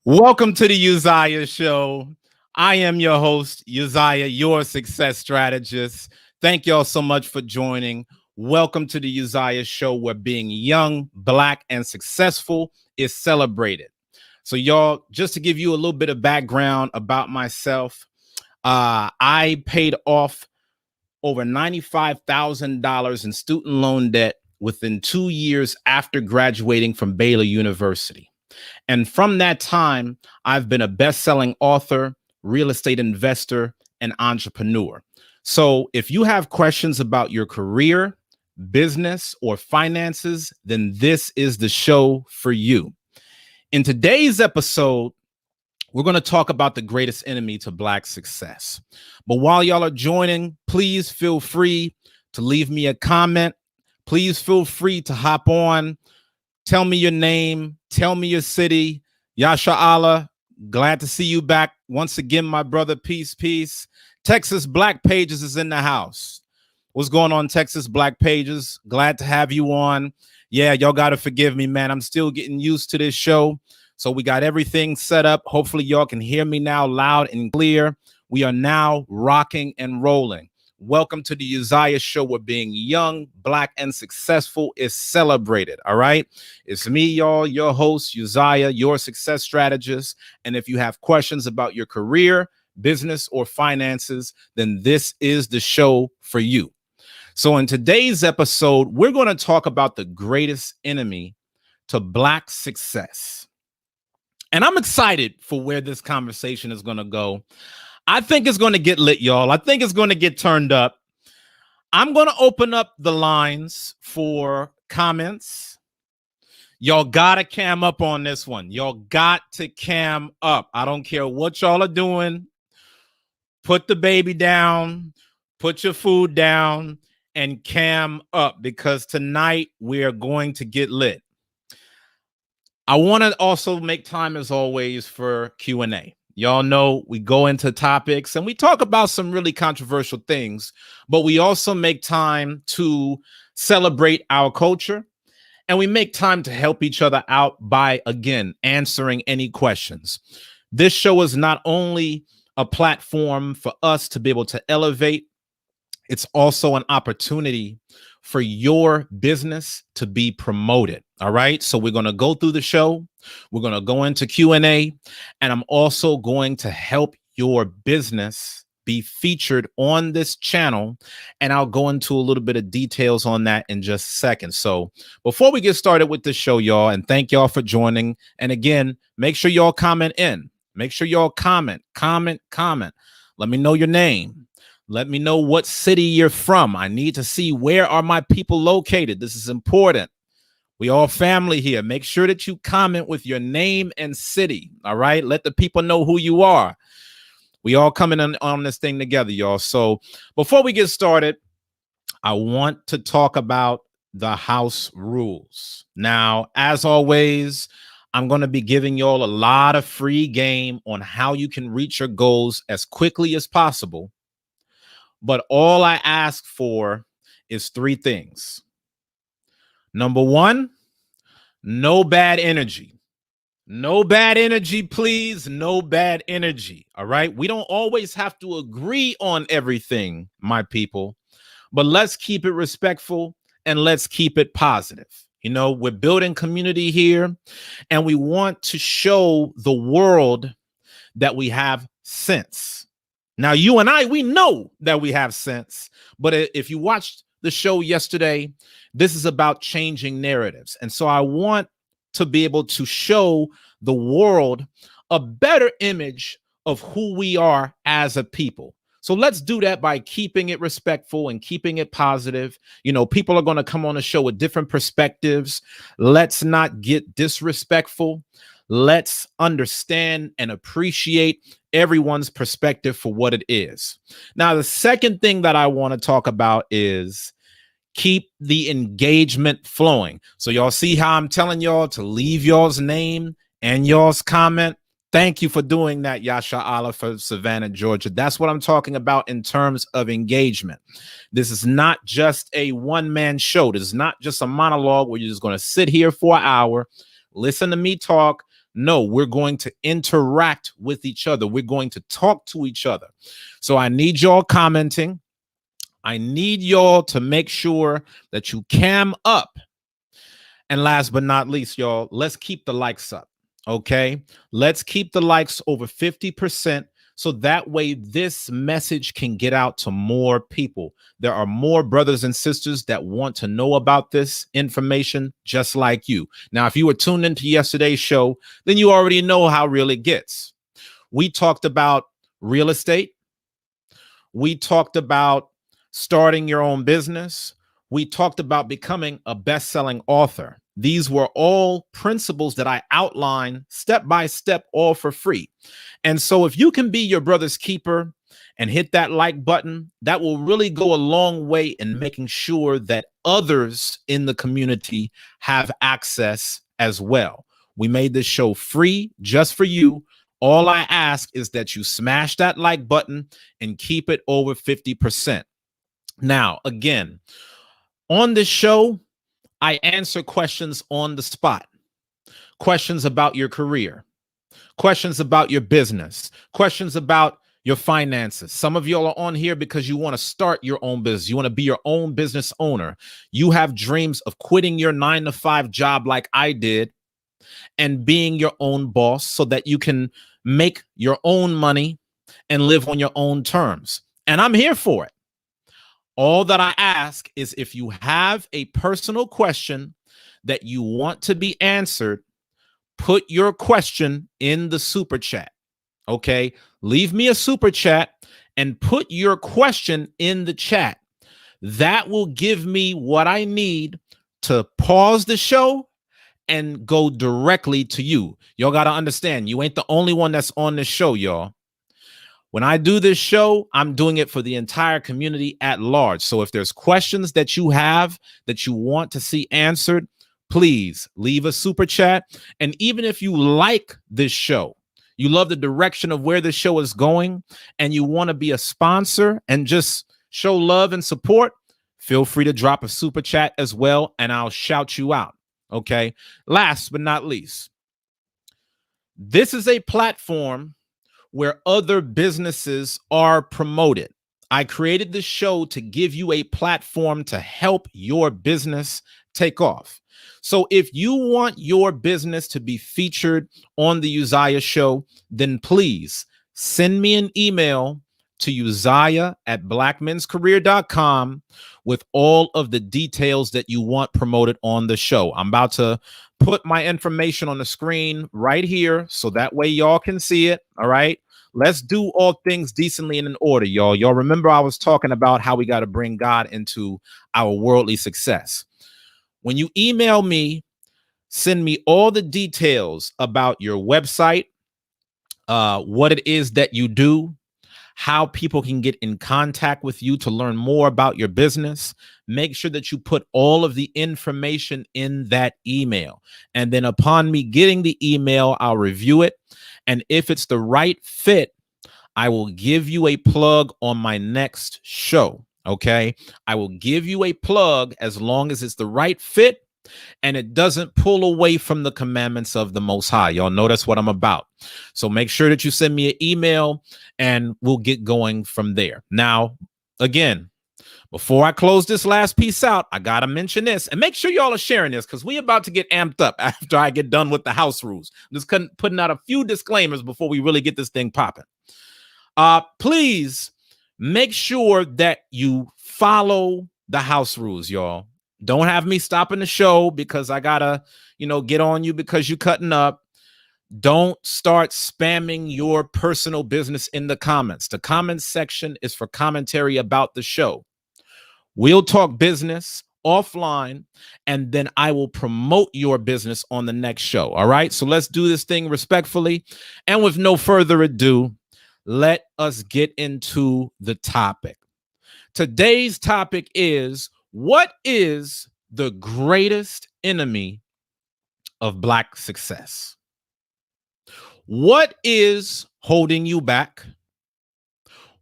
Welcome to the Uzziah Show. I am your host, Uzziah, your success strategist. Thank y'all so much for joining. Welcome to the Uzziah Show, where being young, black, and successful is celebrated. So, y'all, just to give you a little bit of background about myself, I paid off over $95,000 in student loan debt within 2 years after graduating from Baylor University. And from that time, I've been a best-selling author, real estate investor, and entrepreneur. So if you have questions about your career, business, or finances, then this is the show for you. In today's episode, we're going to talk about the greatest enemy to Black success. But while y'all are joining, please feel free to leave me a comment. Please feel free to hop on. Tell me your name. Tell me your city. Yasha Allah, glad to see you back once again, my brother. Peace, peace. Texas Black Pages is in the house. What's going on, Texas Black Pages? Glad to have you on. Yeah, y'all got to forgive me, man. I'm still getting used to this show. So we got everything set up. Hopefully y'all can hear me now loud and clear. We are now rocking and rolling. Welcome to the Uzziah Show, where being young, Black, and successful is celebrated. All right. It's me, y'all, your host, Uzziah, your success strategist. And if you have questions about your career, business, or finances, then this is the show for you. So in today's episode, we're going to talk about the greatest enemy to Black success. And I'm excited for where this conversation is going to go. I think it's going to get lit, y'all. I think it's going to get turned up. I'm going to open up the lines for comments. Y'all got to cam up on this one. Y'all got to cam up. I don't care what y'all are doing. Put the baby down. Put your food down and cam up, because tonight we are going to get lit. I want to also make time, as always, for Q&A. Y'all know we go into topics and we talk about some really controversial things, but we also make time to celebrate our culture, and we make time to help each other out by, again, answering any questions. This show is not only a platform for us to be able to elevate, it's also an opportunity for your business to be promoted. All right. So we're going to go through the show. We're going to go into Q&A, and I'm also going to help your business be featured on this channel. And I'll go into a little bit of details on that in just a second. So before we get started with the show, y'all, and thank y'all for joining. And again, make sure y'all comment in. Make sure y'all comment. Let me know your name. Let me know what city you're from. I need to see, where are my people located? This is important. We all family here. Make sure that you comment with your name and city. All right. Let the people know who you are. We all coming on this thing together, y'all. So before we get started, I want to talk about the house rules. Now, as always, I'm going to be giving y'all a lot of free game on how you can reach your goals as quickly as possible. But all I ask for is three things. Number one, no bad energy. No bad energy, please. No bad energy. All right. We don't always have to agree on everything, my people, but let's keep it respectful and let's keep it positive. You know, we're building community here, and we want to show the world that we have sense. Now, you and I, we know that we have sense, but if you watched the show yesterday, this is about changing narratives. And so I want to be able to show the world a better image of who we are as a people. So let's do that by keeping it respectful and keeping it positive. You know, people are going to come on the show with different perspectives. Let's not get disrespectful. Let's understand and appreciate everyone's perspective for what it is. Now, the second thing that I want to talk about is keep the engagement flowing. So y'all see how I'm telling y'all to leave y'all's name and y'all's comment. Thank you for doing that, Yasha Allah, for Savannah, Georgia. That's what I'm talking about in terms of engagement. This is not just a one-man show. This is not just a monologue where you're just going to sit here for an hour, listen to me talk. No, we're going to interact with each other. We're going to talk to each other. So I need y'all commenting. I need y'all to make sure that you cam up. And last but not least, y'all, let's keep the likes up. Okay, let's keep the likes over 50% so that way this message can get out to more people. There are more brothers and sisters that want to know about this information just like you. Now, if you were tuned into yesterday's show, then you already know how real it gets. We talked about real estate. We talked about starting your own business. We talked about becoming a best-selling author. These were all principles that I outlined step by step, all for free. And so if you can be your brother's keeper and hit that like button, that will really go a long way in making sure that others in the community have access as well. We made this show free just for you. All I ask is that you smash that like button and keep it over 50%. Now, again, on this show, I answer questions on the spot. Questions about your career, questions about your business, questions about your finances. Some of y'all are on here because you want to start your own business. You want to be your own business owner. You have dreams of quitting your 9-to-5 job like I did and being your own boss so that you can make your own money and live on your own terms. And I'm here for it. All that I ask is if you have a personal question that you want to be answered, put your question in the super chat. Okay, leave me a super chat and put your question in the chat. That will give me what I need to pause the show and go directly to you. Y'all got to understand, you ain't the only one that's on this show, y'all. When I do this show, I'm doing it for the entire community at large. So if there's questions that you have that you want to see answered, please leave a super chat. And even if you like this show, you love the direction of where the show is going, and you want to be a sponsor and just show love and support, feel free to drop a super chat as well, and I'll shout you out. Okay. Last but not least, this is a platform where other businesses are promoted. I created this show to give you a platform to help your business take off. So if you want your business to be featured on the Uzziah Show, then please send me an email to uzziah@blackmenscareer.com with all of the details that you want promoted on the show. I'm about to put my information on the screen right here so that way y'all can see it. All right. Let's do all things decently and in order, y'all. Y'all remember I was talking about how we got to bring God into our worldly success. When you email me, send me all the details about your website, what it is that you do, how people can get in contact with you to learn more about your business. Make sure that you put all of the information in that email. And then upon me getting the email, I'll review it. And if it's the right fit, I will give you a plug on my next show. Okay. I will give you a plug as long as it's the right fit and it doesn't pull away from the commandments of the Most High. Y'all know that's what I'm about. So make sure that you send me an email and we'll get going from there. Now, again, before I close this last piece out, I got to mention this and make sure y'all are sharing this because we're about to get amped up after I get done with the house rules. I'm just putting out a few disclaimers before we really get this thing popping. Please make sure that you follow the house rules, y'all. Don't have me stopping the show because I gotta, get on you because you're cutting up. Don't start spamming your personal business in the comments. The comments section is for commentary about the show. We'll talk business offline, and then I will promote your business on the next show. All right. So let's do this thing respectfully. And with no further ado, let us get into the topic. Today's topic is, what is the greatest enemy of Black success? What is holding you back?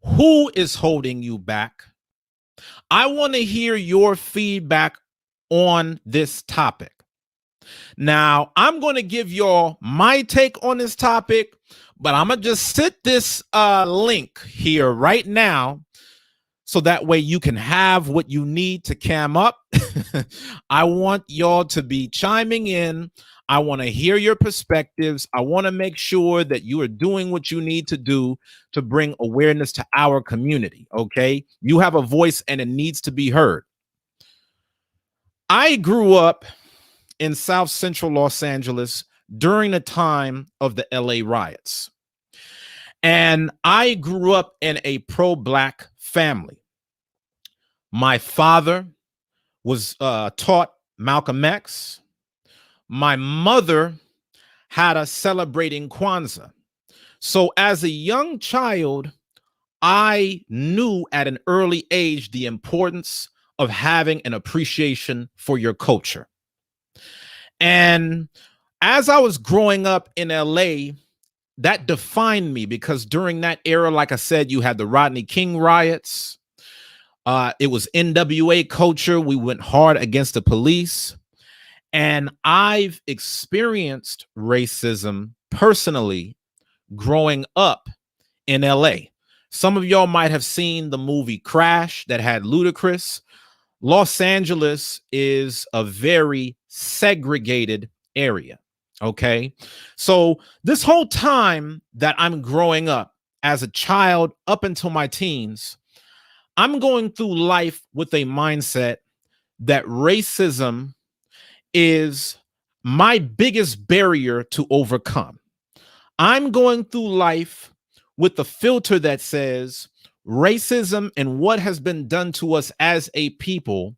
Who is holding you back? I want to hear your feedback on this topic. Now, I'm going to give y'all my take on this topic, but I'm going to just sit this link here right now so that way you can have what you need to cam up. I want y'all to be chiming in. I want to hear your perspectives. I want to make sure that you are doing what you need to do to bring awareness to our community. Okay. You have a voice and it needs to be heard. I grew up in South Central Los Angeles during the time of the LA riots. And I grew up in a pro-Black family. My father was taught Malcolm X. My mother had us celebrating Kwanzaa. So as a young child, I knew at an early age the importance of having an appreciation for your culture. And as I was growing up in LA, that defined me because during that era, like I said, you had the Rodney King riots. It was NWA culture. We went hard against the police. And I've experienced racism personally growing up in LA. Some of y'all might have seen the movie Crash that had Ludacris. Los Angeles is a very segregated area. Okay. So this whole time that I'm growing up as a child up until my teens, I'm going through life with a mindset that racism is my biggest barrier to overcome. I'm going through life with the filter that says racism and what has been done to us as a people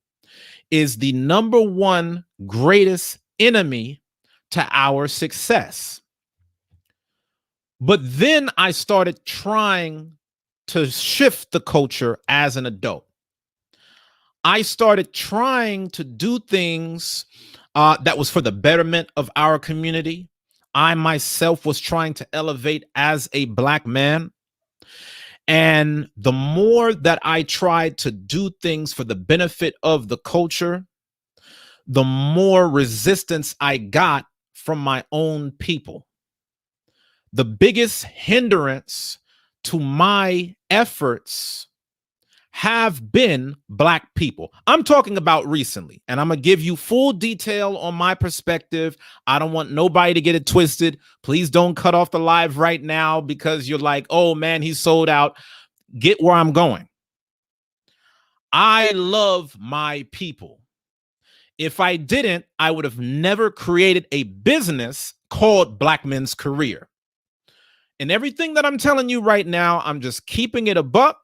is the number one greatest enemy to our success. But then I started trying to shift the culture as an adult. I started trying to do things that was for the betterment of our community. I myself was trying to elevate as a Black man. And the more that I tried to do things for the benefit of the culture, the more resistance I got from my own people. The biggest hindrance to my efforts have been Black people. I'm talking about recently, and I'm going to give you full detail on my perspective. I don't want nobody to get it twisted. Please don't cut off the live right now because you're like, oh man, he's sold out. Get where I'm going. I love my people. If I didn't, I would have never created a business called Black Men's Career. And everything that I'm telling you right now, I'm just keeping it a buck.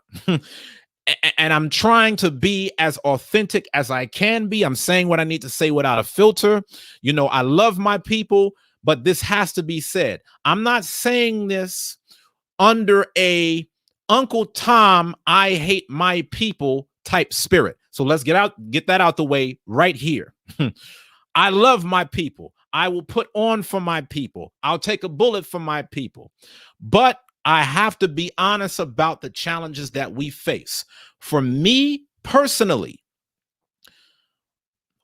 And I'm trying to be as authentic as I can be. I'm saying what I need to say without a filter. You know, I love my people, but this has to be said. I'm not saying this under a Uncle Tom, I hate my people type spirit. So let's get that out the way right here. I love my people. I will put on for my people. I'll take a bullet for my people. But I have to be honest about the challenges that we face. For me personally,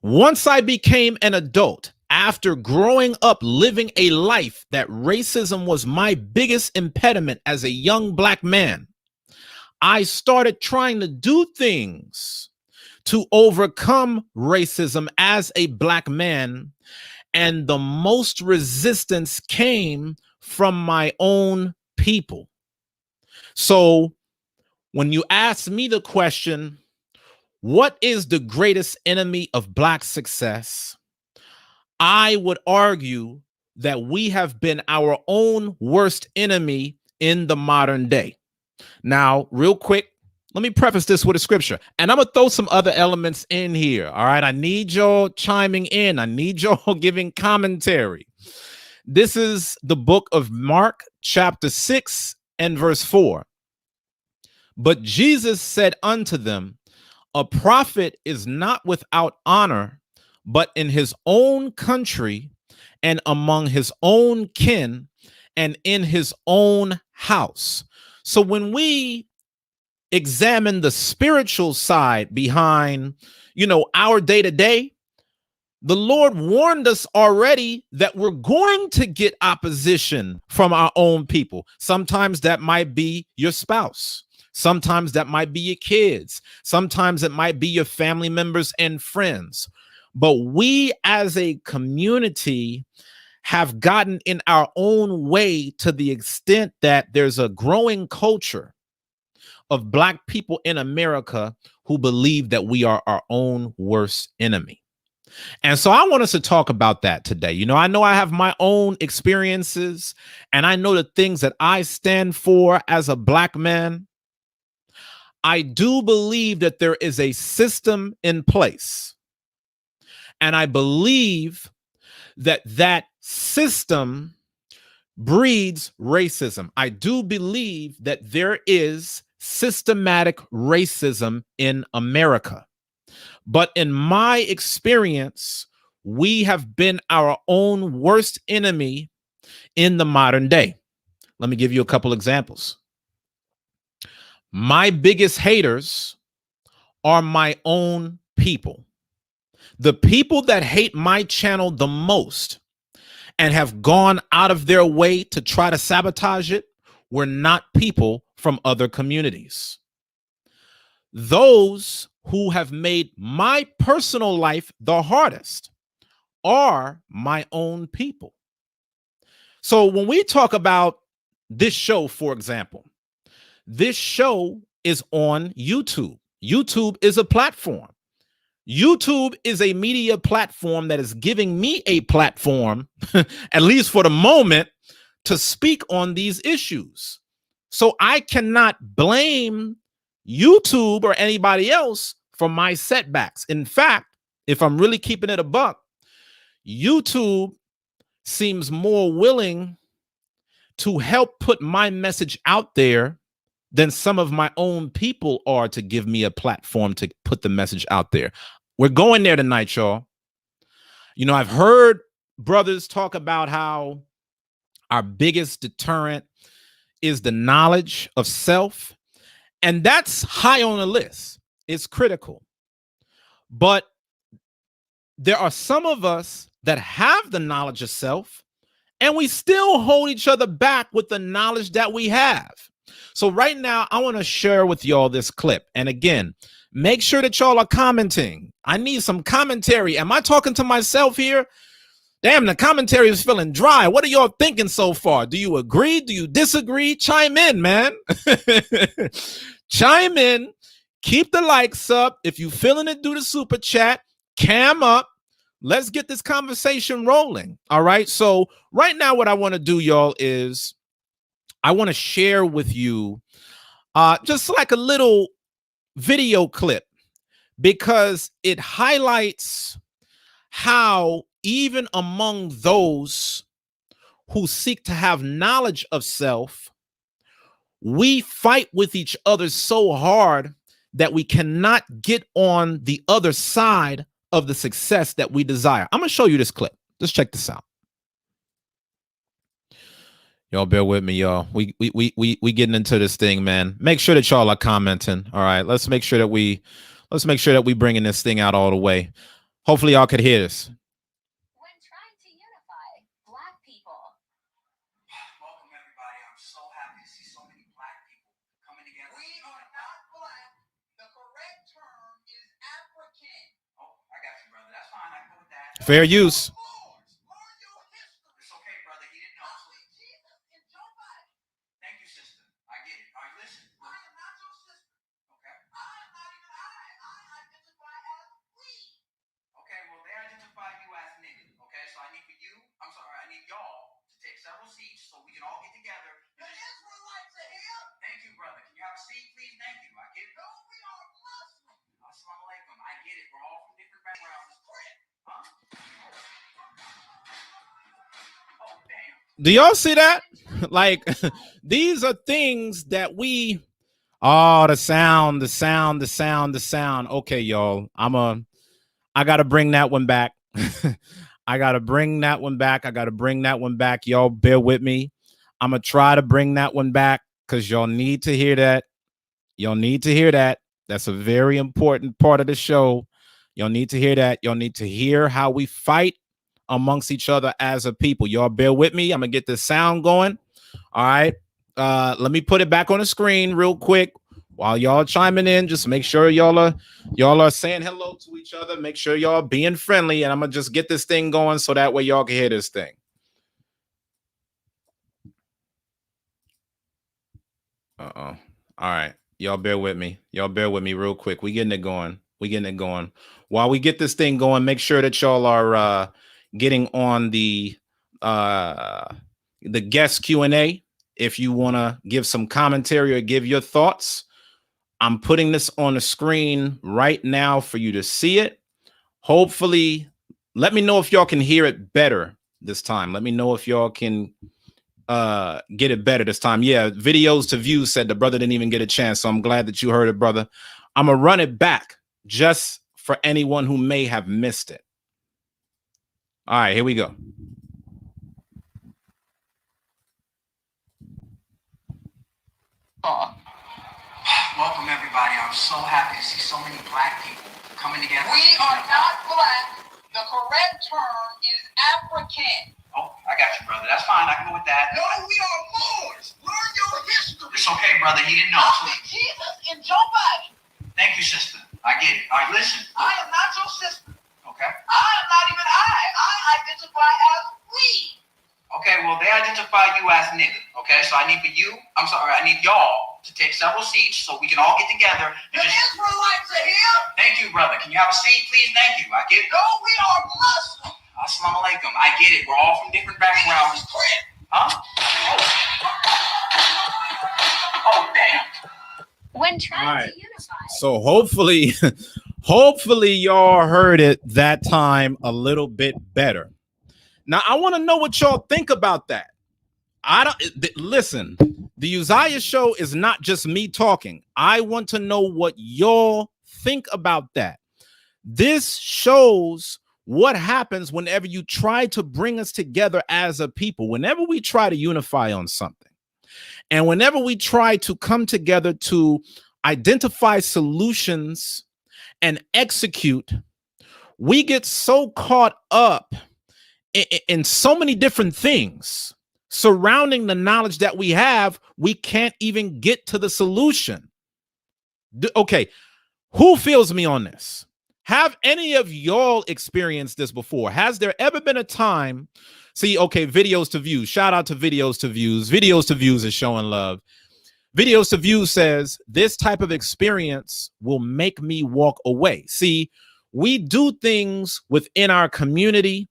once I became an adult, after growing up living a life that racism was my biggest impediment as a young Black man, I started trying to do things to overcome racism as a Black man. And the most resistance came from my own people. So when you ask me the question, what is the greatest enemy of Black success? I would argue that we have been our own worst enemy in the modern day. Now, real quick, let me preface this with a scripture, and I'm going to throw some other elements in here. All right. I need y'all chiming in. I need y'all giving commentary. This is the book of Mark, chapter 6 and verse 4. But Jesus said unto them, a prophet is not without honor, but in his own country and among his own kin and in his own house. So when we examine the spiritual side behind, our day to day, the Lord warned us already that we're going to get opposition from our own people. Sometimes that might be your spouse. Sometimes that might be your kids. Sometimes it might be your family members and friends. But we as a community have gotten in our own way to the extent that there's a growing culture of Black people in America who believe that we are our own worst enemy. And so I want us to talk about that today. You know I have my own experiences, and I know the things that I stand for as a Black man. I do believe that there is a system in place, and I believe that that system breeds racism. I do believe that there is systematic racism in America. But in my experience, we have been our own worst enemy in the modern day. Let me give you a couple examples. My biggest haters are my own people. The people that hate my channel the most and have gone out of their way to try to sabotage it were not people from other communities. Those who have made my personal life the hardest are my own people. So when we talk about this show, for example, this show is on YouTube. YouTube is a platform. YouTube is a media platform that is giving me a platform, at least for the moment, to speak on these issues. So I cannot blame YouTube or anybody else for my setbacks. In fact, if I'm really keeping it a buck, YouTube seems more willing to help put my message out there than some of my own people are to give me a platform to put the message out there. We're going there tonight, y'all. You know, I've heard brothers talk about how our biggest deterrent is the knowledge of self, and that's high on the list. It's critical. But there are some of us that have the knowledge of self, and we still hold each other back with the knowledge that we have. So right now, I want to share with y'all this clip. And again, make sure that y'all are commenting. I need some commentary. Am I talking to myself here? Damn, the commentary is feeling dry. What are y'all thinking so far? Do you agree? Do you disagree? Chime in, man. Chime in. Keep the likes up. If you're feeling it, do the super chat. Cam up. Let's get this conversation rolling. All right. So right now, what I want to do, y'all, is I want to share with you just like a little video clip, because it highlights how even among those who seek to have knowledge of self, we fight with each other so hard that we cannot get on the other side of the success that we desire. I'm going to show you this clip. Just check this out. Y'all bear with me, y'all. We getting into this thing, man. Make sure that y'all are commenting. All right, let's make sure that we bringing this thing out all the way. Hopefully, y'all could hear this. When trying to unify Black people. Welcome, everybody. I'm so happy to see so many Black people coming together. We are not Black. The correct term is African. Oh, I got you, brother. That's fine. I go with that. Fair use. Several seats so we can all get together. The Israelites are here. Thank you, brother. Can you have a seat, please? Thank you. I get it. No, we are Muslims. Assalamu alaikum. I get it. We're all from different backgrounds. Huh? Oh, damn. Do y'all see that? Like, these are things that we. Oh, the sound. Okay, y'all. I gotta bring that one back. I gotta bring that one back. Y'all bear with me. I'm gonna try to bring that one back because y'all need to hear that. That's a very important part of the show. Y'all need to hear that. Y'all need to hear how we fight amongst each other as a people. Y'all bear with me. I'm gonna get the sound going. All right. Let me put it back on the screen real quick While y'all chiming in, just make sure y'all are saying hello to each other. Make sure y'all being friendly, and I'm gonna just get this thing going so that way y'all can hear this thing. All right. Y'all bear with me. Y'all bear with me real quick. We getting it going. While we get this thing going, make sure that y'all are getting on the guest Q&A. If you want to give some commentary or give your thoughts, I'm putting this on the screen right now for you to see it. Hopefully, let me know if y'all can hear it better this time. Let me know if y'all can get it better this time. Yeah, videos to views said the brother didn't even get a chance, so I'm glad that you heard it, brother. I'm gonna run it back just for anyone who may have missed it. All right, here we go. Welcome, everybody. I'm so happy to see so many black people coming together. We are not black. The correct term is African. Oh, I got you, brother. That's fine. I can go with that. No, we are Moors. Learn your history. It's okay, brother. He didn't know. Jesus and Joe Biden. Thank you, sister. I get it. All right, listen. I am not your sister. Okay. I am not even I. I identify as we. Okay, well, they identify you as nigga. Okay, so I need y'all to take several seats so we can all get together. The Israelites are here. Thank you, brother. Can you have a seat, please? Thank you. I get it. No, we are Muslim. Assalamu alaikum. I get it. We're all from different backgrounds. Huh? Oh, damn. When trying to unify. So hopefully y'all heard it that time a little bit better. Now I want to know what y'all think about that. Listen, the Uzziah show is not just me talking. I want to know what y'all think about that. This shows what happens whenever you try to bring us together as a people, whenever we try to unify on something, and whenever we try to come together to identify solutions and execute, we get so caught up in so many different things surrounding the knowledge that we have, we can't even get to the solution. Okay, who feels me on this? Have any of y'all experienced this before? Has there ever been a time? See, okay, videos to views. Shout out to videos to views. Videos to views is showing love. Videos to views says this type of experience will make me walk away. See, we do things within our community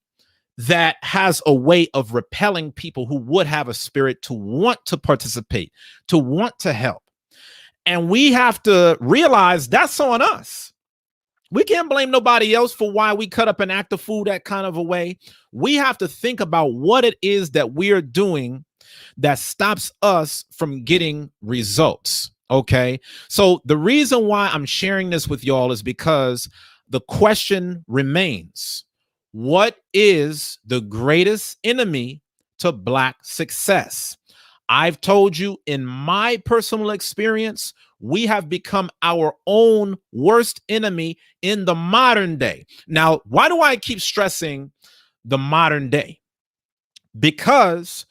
that has a way of repelling people who would have a spirit to want to participate, to want to help. And we have to realize that's on us. We can't blame nobody else for why we cut up and act a fool that kind of a way. We have to think about what it is that we're doing that stops us from getting results. Okay. So the reason why I'm sharing this with y'all is because the question remains: what is the greatest enemy to Black success? I've told you in my personal experience, we have become our own worst enemy in the modern day. Now, why do I keep stressing the modern day? Because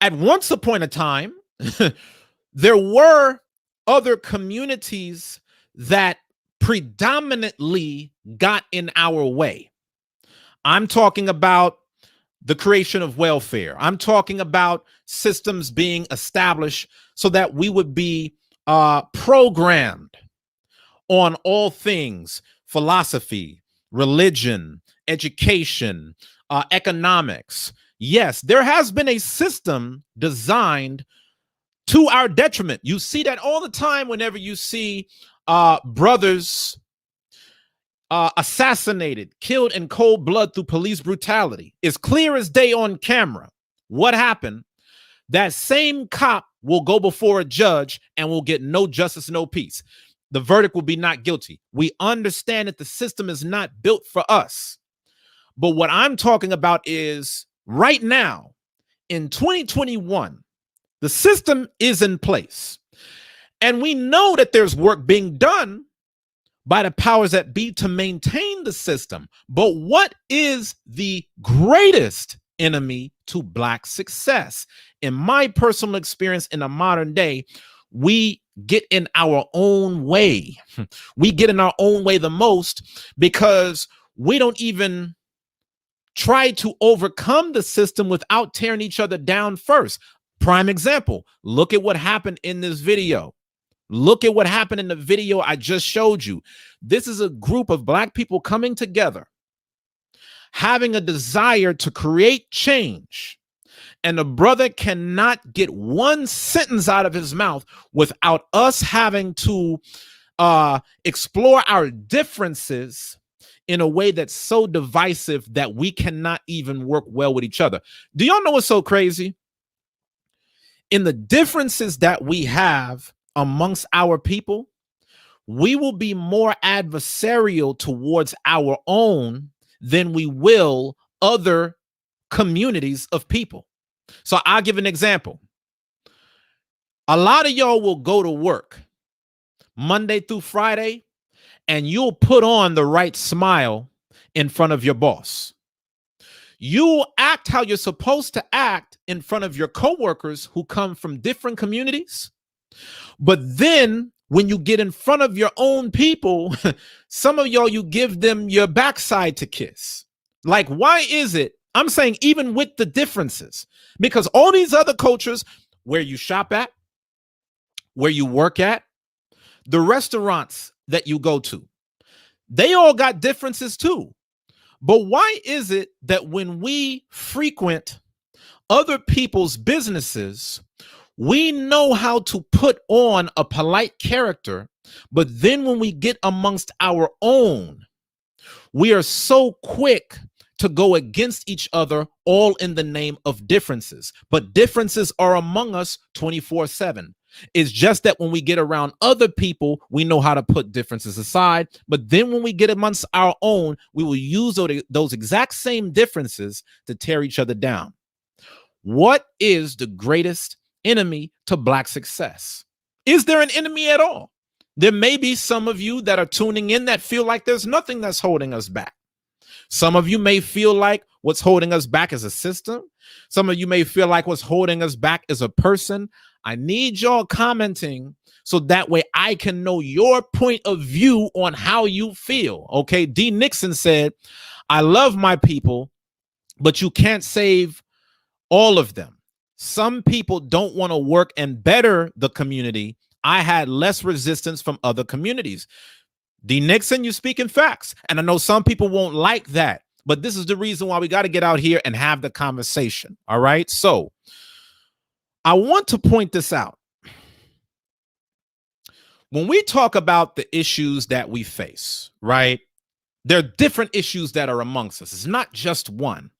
at once upon a time, there were other communities that predominantly got in our way. I'm talking about the creation of welfare. I'm talking about systems being established so that we would be programmed on all things: philosophy, religion, education, economics. Yes, there has been a system designed to our detriment. You see that all the time whenever you see brothers assassinated, killed in cold blood through police brutality. It's clear as day on camera. What happened? That same cop will go before a judge and will get no justice, no peace. The verdict will be not guilty. We understand that the system is not built for us. But what I'm talking about is right now, in 2021, the system is in place. And we know that there's work being done by the powers that be to maintain the system. But what is the greatest enemy to Black success? In my personal experience in the modern day, we get in our own way. We get in our own way the most because we don't even try to overcome the system without tearing each other down first. Prime example, look at what happened in this video. Look at what happened in the video I just showed you. This is a group of Black people coming together, having a desire to create change. And the brother cannot get one sentence out of his mouth without us having to explore our differences in a way that's so divisive that we cannot even work well with each other. Do y'all know what's so crazy? In the differences that we have amongst our people, we will be more adversarial towards our own than we will other communities of people. So I'll give an example. A lot of y'all will go to work Monday through Friday, and you'll put on the right smile in front of your boss. You'll act how you're supposed to act in front of your coworkers who come from different communities. But then when you get in front of your own people, some of y'all, you give them your backside to kiss. Like, why is it? I'm saying even with the differences, because all these other cultures, where you shop at, where you work at, the restaurants that you go to, they all got differences too. But why is it that when we frequent other people's businesses, we know how to put on a polite character, but then when we get amongst our own, we are so quick to go against each other, all in the name of differences. But differences are among us 24/7. It's just that when we get around other people, we know how to put differences aside. But then when we get amongst our own, we will use those exact same differences to tear each other down. What is the greatest enemy to Black success? Is there an enemy at all? There may be some of you that are tuning in that feel like there's nothing that's holding us back. Some of you may feel like what's holding us back is a system. Some of you may feel like what's holding us back is a person. I need y'all commenting so that way I can know your point of view on how you feel. Okay. D. Nixon said, I love my people, but you can't save all of them. Some people don't want to work and better the community. I had less resistance from other communities. D. Nixon, you speak in facts. And I know some people won't like that, but this is the reason why we got to get out here and have the conversation. All right. So I want to point this out. When we talk about the issues that we face, right, there are different issues that are amongst us. It's not just one.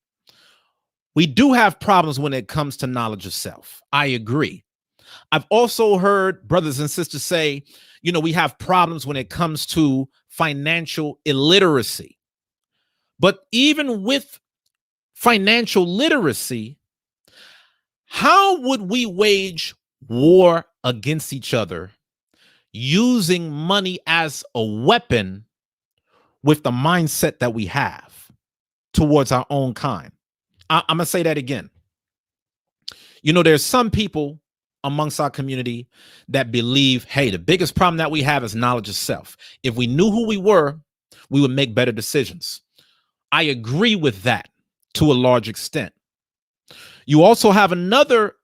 We do have problems when it comes to knowledge of self. I agree. I've also heard brothers and sisters say, you know, we have problems when it comes to financial illiteracy. But even with financial literacy, how would we wage war against each other using money as a weapon with the mindset that we have towards our own kind? I'm going to say that again. You know, there's some people amongst our community that believe, hey, the biggest problem that we have is knowledge of self. If we knew who we were, we would make better decisions. I agree with that to a large extent. You also have another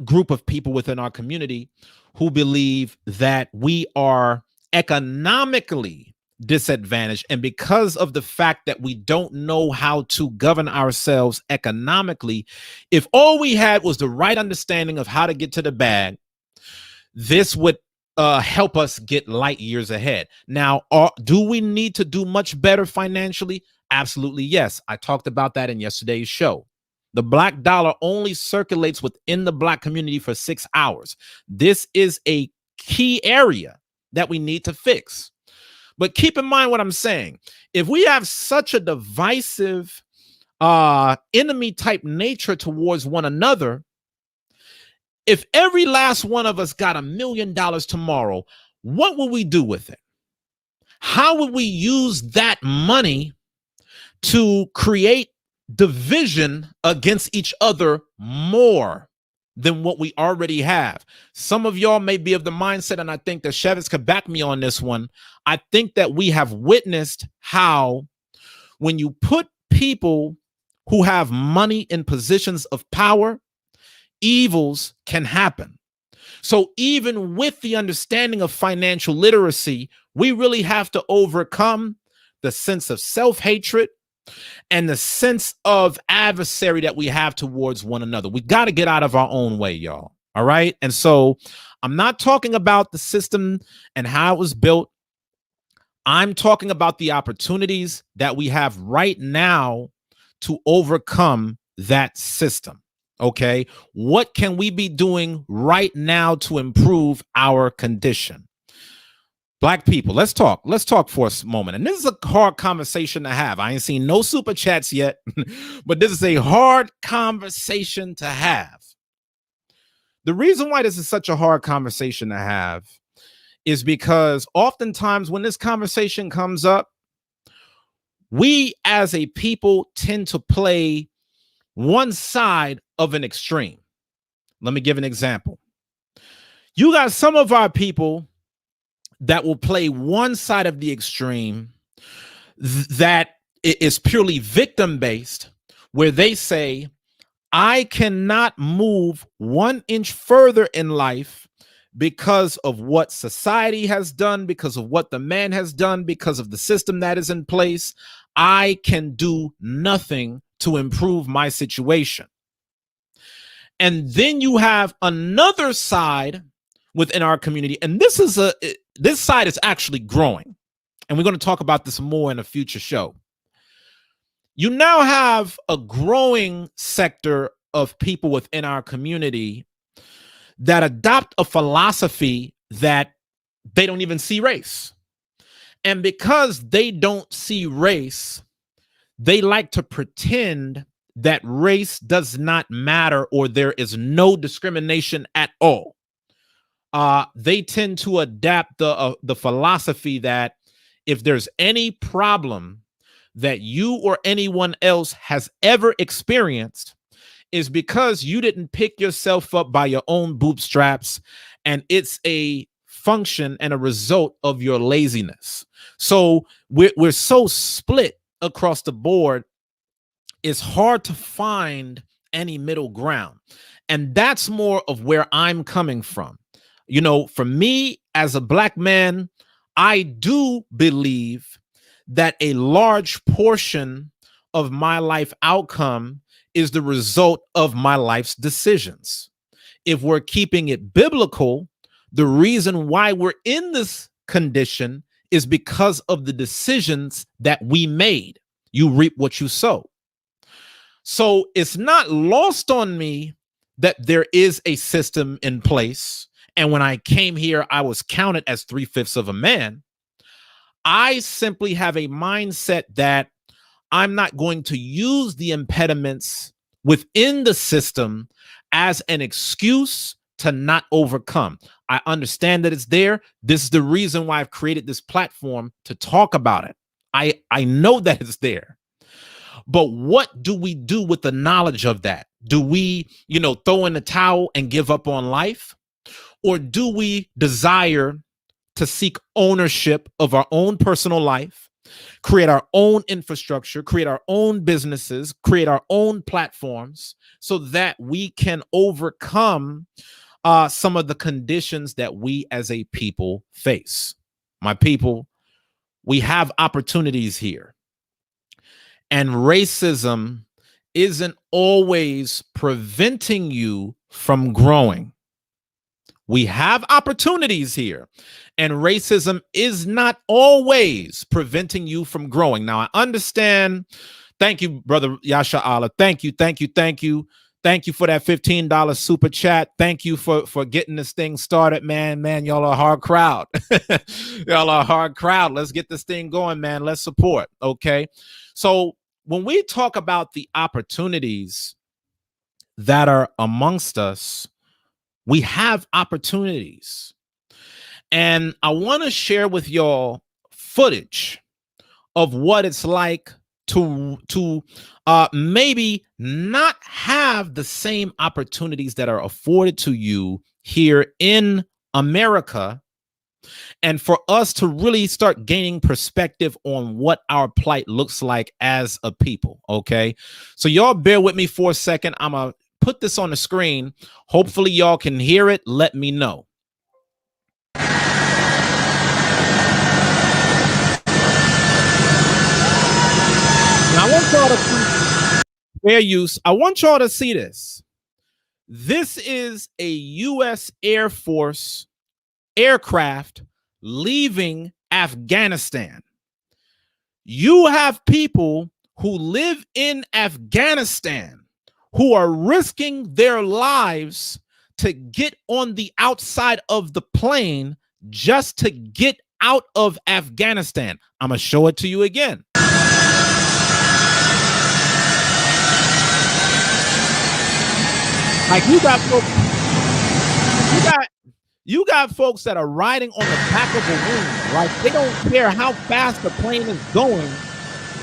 group of people within our community who believe that we are economically disadvantaged. And because of the fact that we don't know how to govern ourselves economically, if all we had was the right understanding of how to get to the bag, this would help us get light years ahead. Now, do we need to do much better financially? Absolutely, yes. I talked about that in yesterday's show. The Black dollar only circulates within the Black community for 6 hours. This is a key area that we need to fix. But keep in mind what I'm saying. If we have such a divisive enemy type nature towards one another, if every last one of us got $1 million tomorrow, what would we do with it? How would we use that money to create division against each other more? than what we already have. Some of y'all may be of the mindset, and I think that Chevitz could back me on this one. I think that we have witnessed how when you put people who have money in positions of power, evils can happen. So even with the understanding of financial literacy, we really have to overcome the sense of self-hatred and the sense of adversary that we have towards one another. We got to get out of our own way, y'all. All right. And so I'm not talking about the system and how it was built. I'm talking about the opportunities that we have right now to overcome that system. Okay. What can we be doing right now to improve our condition? Black people, let's talk. Let's talk for a moment. And this is a hard conversation to have. I ain't seen no super chats yet, but this is a hard conversation to have. The reason why this is such a hard conversation to have is because oftentimes when this conversation comes up, we as a people tend to play one side of an extreme. Let me give an example. You got some of our people that will play one side of the extreme that is purely victim-based, where they say, I cannot move 1 inch further in life because of what society has done, because of what the man has done, because of the system that is in place. I can do nothing to improve my situation. And then you have another side within our community, and this side is actually growing, and we're going to talk about this more in a future show. You now have a growing sector of people within our community that adopt a philosophy that they don't even see race. And because they don't see race, they like to pretend that race does not matter or there is no discrimination at all. They tend to adapt the philosophy that if there's any problem that you or anyone else has ever experienced, is because you didn't pick yourself up by your own bootstraps, and it's a function and a result of your laziness. So we're so split across the board, it's hard to find any middle ground. And that's more of where I'm coming from. You know, for me as a Black man, I do believe that a large portion of my life outcome is the result of my life's decisions. If we're keeping it biblical, the reason why we're in this condition is because of the decisions that we made. You reap what you sow. So it's not lost on me that there is a system in place. And when I came here, I was counted as 3/5 of a man. I simply have a mindset that I'm not going to use the impediments within the system as an excuse to not overcome. I understand that it's there. This is the reason why I've created this platform to talk about it. I know that it's there. But what do we do with the knowledge of that? Do we, throw in the towel and give up on life? Or do we desire to seek ownership of our own personal life, create our own infrastructure, create our own businesses, create our own platforms so that we can overcome some of the conditions that we as a people face? My people, we have opportunities here. And racism isn't always preventing you from growing. We have opportunities here, and racism is not always preventing you from growing. Now, I understand. Thank you, brother Yasha Allah. Thank you. Thank you for that $15 super chat. Thank you for getting this thing started, man. Man, y'all are a hard crowd. Y'all are a hard crowd. Let's get this thing going, man. Let's support. Okay. So when we talk about the opportunities that are amongst us, we have opportunities. And I want to share with y'all footage of what it's like to maybe not have the same opportunities that are afforded to you here in America, and for us to really start gaining perspective on what our plight looks like as a people. Okay, so y'all bear with me for a second. I'm gonna put this on the screen. Hopefully y'all can hear it. Let me know. Now, I want y'all to see fair use. I want y'all to see this. This is a U.S. Air Force aircraft leaving Afghanistan. You have people who live in Afghanistan who are risking their lives to get on the outside of the plane just to get out of Afghanistan. I'm going to show it to you again. Like you got folks that are riding on the back of a wing. Like they don't care how fast the plane is going,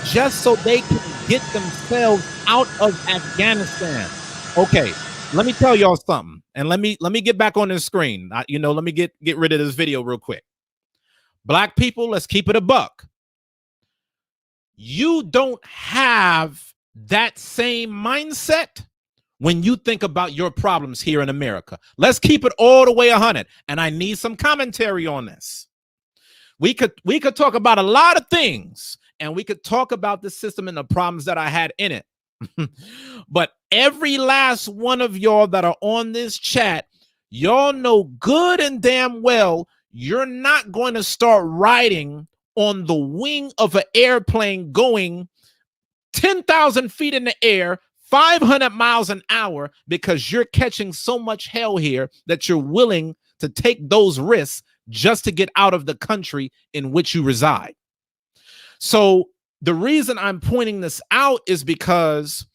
just so they can get themselves out of Afghanistan. Okay, let me tell y'all something, and let me get back on the screen. Let me get rid of this video real quick. Black people, let's keep it a buck. You don't have that same mindset when you think about your problems here in America. Let's keep it all the way 100. And I need some commentary on this. We could talk about a lot of things, and we could talk about the system and the problems that I had in it. But every last one of y'all that are on this chat, y'all know good and damn well you're not going to start riding on the wing of an airplane going 10,000 feet in the air, 500 miles an hour, because you're catching so much hell here that you're willing to take those risks just to get out of the country in which you reside. So the reason I'm pointing this out is because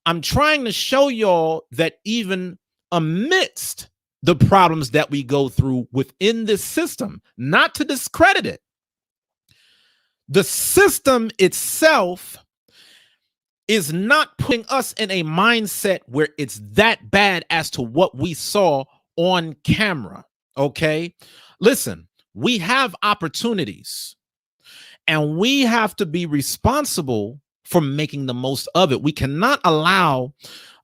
I'm trying to show y'all that even amidst the problems that we go through within this system, not to discredit it, the system itself is not putting us in a mindset where it's that bad as to what we saw on camera. Okay, listen, we have opportunities and we have to be responsible for making the most of it. We cannot allow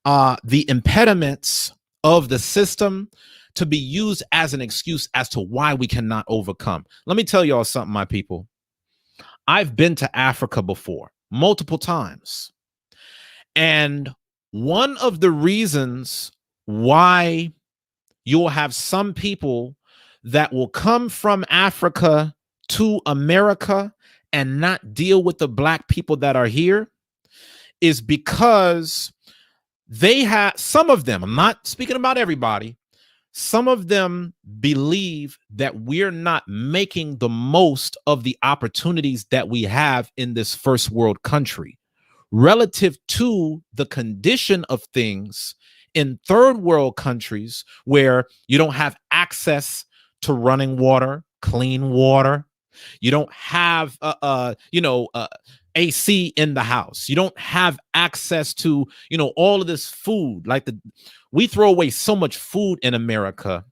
the impediments of the system to be used as an excuse as to why we cannot overcome. Let me tell y'all something, my people. I've been to Africa before, multiple times. And one of the reasons why you'll have some people that will come from Africa to America and not deal with the Black people that are here is because they have, some of them, I'm not speaking about everybody, some of them believe that we're not making the most of the opportunities that we have in this first world country relative to the condition of things in third world countries where you don't have access to running water, clean water. You don't have, AC in the house. You don't have access to, all of this food. We throw away so much food in America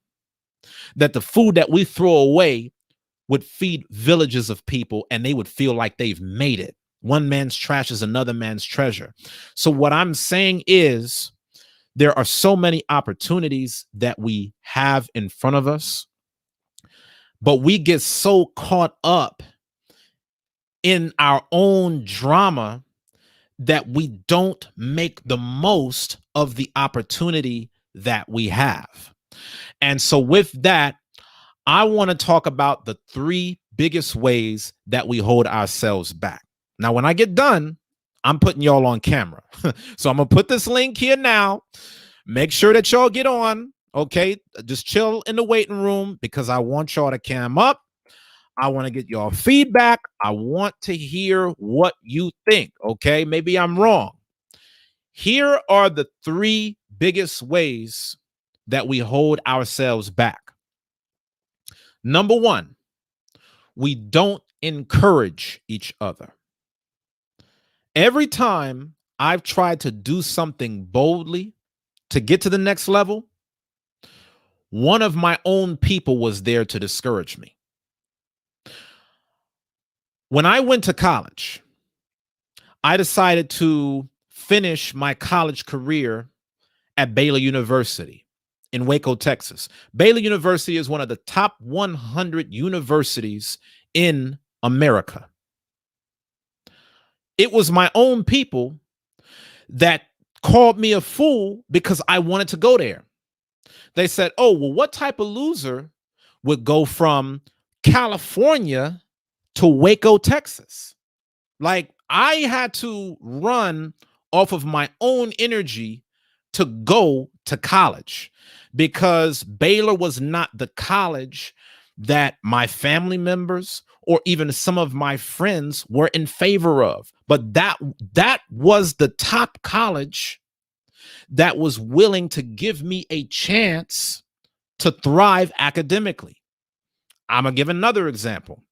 that the food that we throw away would feed villages of people and they would feel like they've made it. One man's trash is another man's treasure. So what I'm saying is there are so many opportunities that we have in front of us, but we get so caught up in our own drama that we don't make the most of the opportunity that we have. And so with that, I want to talk about the 3 biggest ways that we hold ourselves back. Now, when I get done, I'm putting y'all on camera. So I'm going to put this link here now. Make sure that y'all get on. Okay. Just chill in the waiting room because I want y'all to cam up. I want to get y'all feedback. I want to hear what you think. Okay. Maybe I'm wrong. Here are the 3 biggest ways that we hold ourselves back. Number 1, we don't encourage each other. Every time I've tried to do something boldly to get to the next level, one of my own people was there to discourage me. When I went to college, I decided to finish my college career at Baylor University in Waco, Texas. Baylor University is one of the top 100 universities in America. It was my own people that called me a fool because I wanted to go there. They said, oh, well, what type of loser would go from California to Waco, Texas? Like, I had to run off of my own energy to go to college because Baylor was not the college that my family members or even some of my friends were in favor of. But that was the top college that was willing to give me a chance to thrive academically. I'm going to give another example.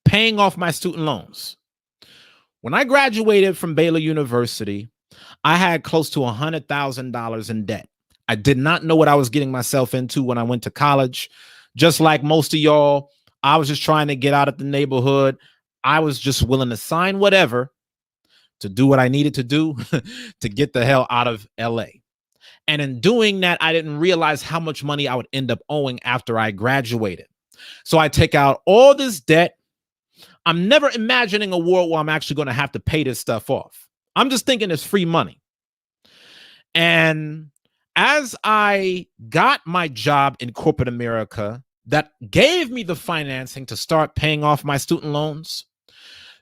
Paying off my student loans. When I graduated from Baylor University, I had close to $100,000 in debt. I did not know what I was getting myself into when I went to college. Just like most of y'all, I was just trying to get out of the neighborhood. I was just willing to sign whatever to do what I needed to do to get the hell out of LA. And in doing that, I didn't realize how much money I would end up owing after I graduated. So I take out all this debt. I'm never imagining a world where I'm actually going to have to pay this stuff off. I'm just thinking it's free money. And as I got my job in corporate America that gave me the financing to start paying off my student loans,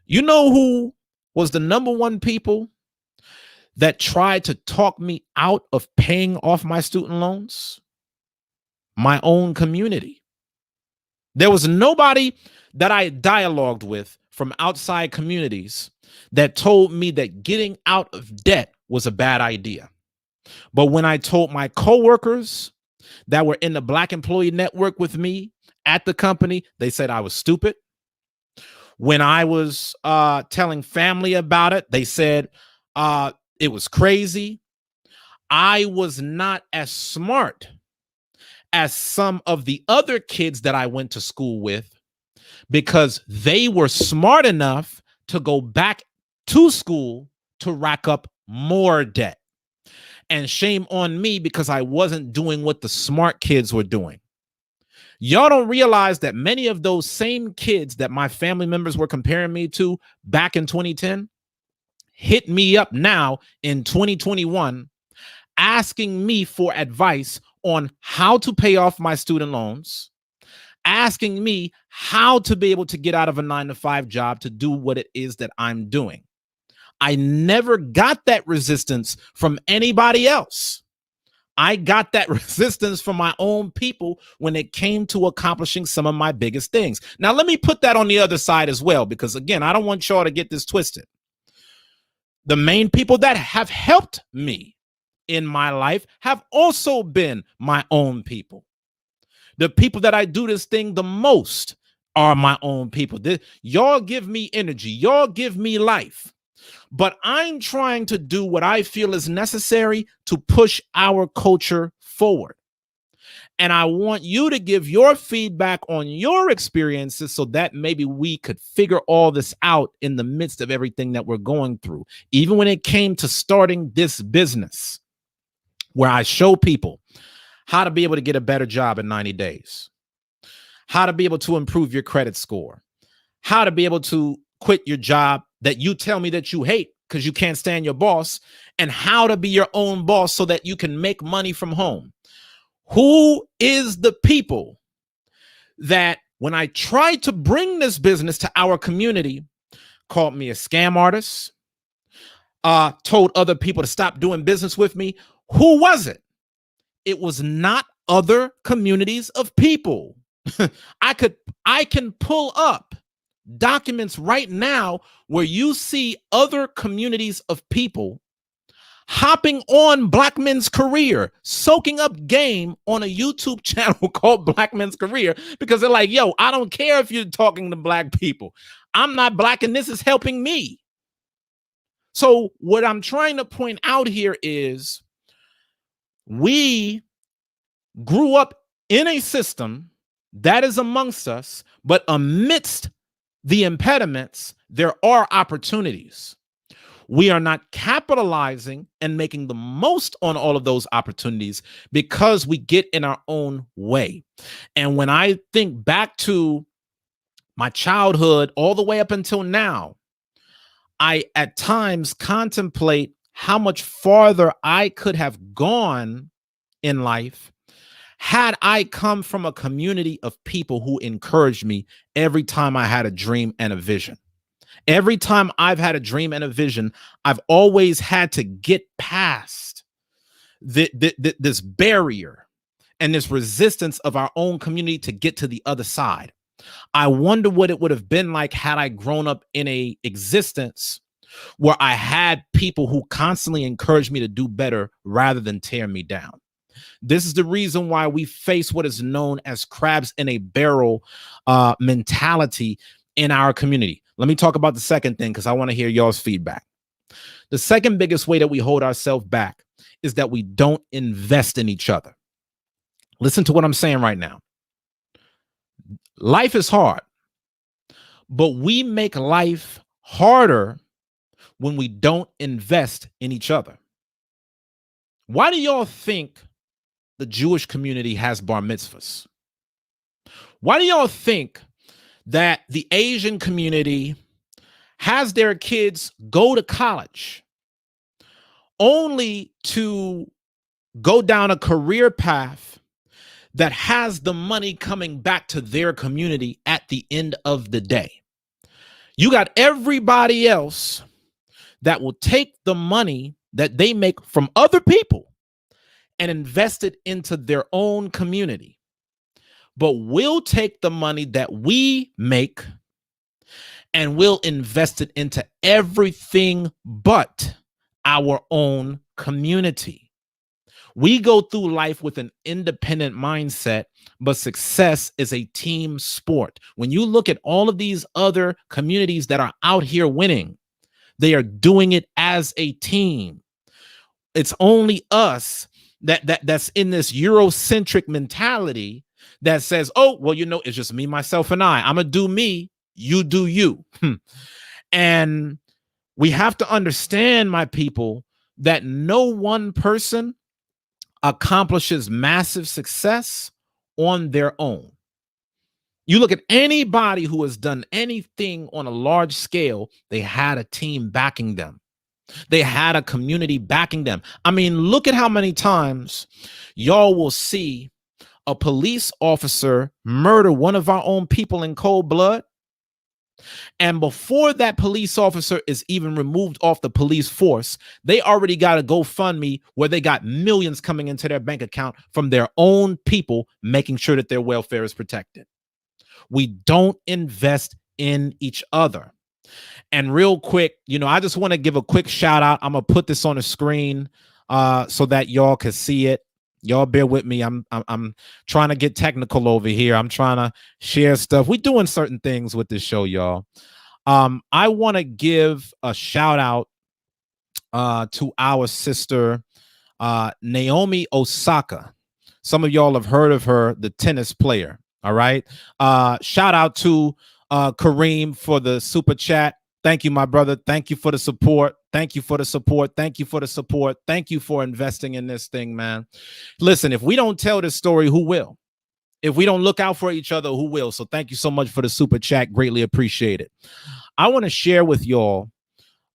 you know who was the number one people that tried to talk me out of paying off my student loans? My own community. There was nobody that I dialogued with from outside communities that told me that getting out of debt was a bad idea. But when I told my coworkers that were in the Black Employee Network with me at the company, they said I was stupid. When I was telling family about it, they said it was crazy. I was not as smart as some of the other kids that I went to school with because they were smart enough to go back to school to rack up more debt. And shame on me because I wasn't doing what the smart kids were doing. Y'all don't realize that many of those same kids that my family members were comparing me to back in 2010 hit me up now in 2021 asking me for advice on how to pay off my student loans, asking me how to be able to get out of a 9-to-5 job to do what it is that I'm doing. I never got that resistance from anybody else. I got that resistance from my own people when it came to accomplishing some of my biggest things. Now, let me put that on the other side as well, because again, I don't want y'all to get this twisted. The main people that have helped me in my life have also been my own people. The people that I do this thing the most are my own people. Y'all give me energy. Y'all give me life. But I'm trying to do what I feel is necessary to push our culture forward. And I want you to give your feedback on your experiences so that maybe we could figure all this out in the midst of everything that we're going through. Even when it came to starting this business, where I show people how to be able to get a better job in 90 days, how to be able to improve your credit score, how to be able to quit your job that you tell me that you hate because you can't stand your boss, and how to be your own boss so that you can make money from home. Who is the people that when I tried to bring this business to our community called me a scam artist, told other people to stop doing business with me? Who was it? It was not other communities of people. I can pull up documents right now where you see other communities of people hopping on Black Men's Career, soaking up game on a YouTube channel called Black Men's Career, because they're like, yo, I don't care if you're talking to Black people. I'm not Black and this is helping me. So what I'm trying to point out here is we grew up in a system that is amongst us, but amidst the impediments, there are opportunities. We are not capitalizing and making the most on all of those opportunities because we get in our own way. And when I think back to my childhood all the way up until now, I at times contemplate how much farther I could have gone in life had I come from a community of people who encouraged me every time I had a dream and a vision. Every time I've had a dream and a vision, I've always had to get past this barrier and this resistance of our own community to get to the other side. I wonder what it would have been like had I grown up in a existence where I had people who constantly encouraged me to do better rather than tear me down. This is the reason why we face what is known as crabs in a barrel mentality in our community. Let me talk about the second thing because I want to hear y'all's feedback. The second biggest way that we hold ourselves back is that we don't invest in each other. Listen to what I'm saying right now. Life is hard, but we make life harder when we don't invest in each other. Why do y'all think the Jewish community has bar mitzvahs? Why do y'all think that the Asian community has their kids go to college only to go down a career path that has the money coming back to their community at the end of the day? You got everybody else that will take the money that they make from other people and invest it into their own community. But we'll take the money that we make and we'll invest it into everything but our own community. We go through life with an independent mindset, but success is a team sport. When you look at all of these other communities that are out here winning, they are doing it as a team. It's only us that's in this Eurocentric mentality that says, oh, well, it's just me, myself, and I'm going to do me, you do you. And we have to understand, my people, that no one person accomplishes massive success on their own. You look at anybody who has done anything on a large scale, they had a team backing them. They had a community backing them. I mean, look at how many times y'all will see a police officer murder one of our own people in cold blood. And before that police officer is even removed off the police force, they already got a GoFundMe where they got millions coming into their bank account from their own people, making sure that their welfare is protected. We don't invest in each other. And real quick, I just want to give a quick shout out. I'm going to put this on the screen so that y'all can see it. Y'all bear with me. I'm trying to get technical over here. I'm trying to share stuff. We're doing certain things with this show, y'all. I want to give a shout out to our sister, Naomi Osaka. Some of y'all have heard of her, the tennis player. All right. Shout out to Kareem for the super chat. Thank you, my brother. Thank you for the support. Thank you for the support. Thank you for the support. Thank you for investing in this thing, man. Listen, if we don't tell this story, who will? If we don't look out for each other, who will? So thank you so much for the super chat. Greatly appreciate it. I want to share with y'all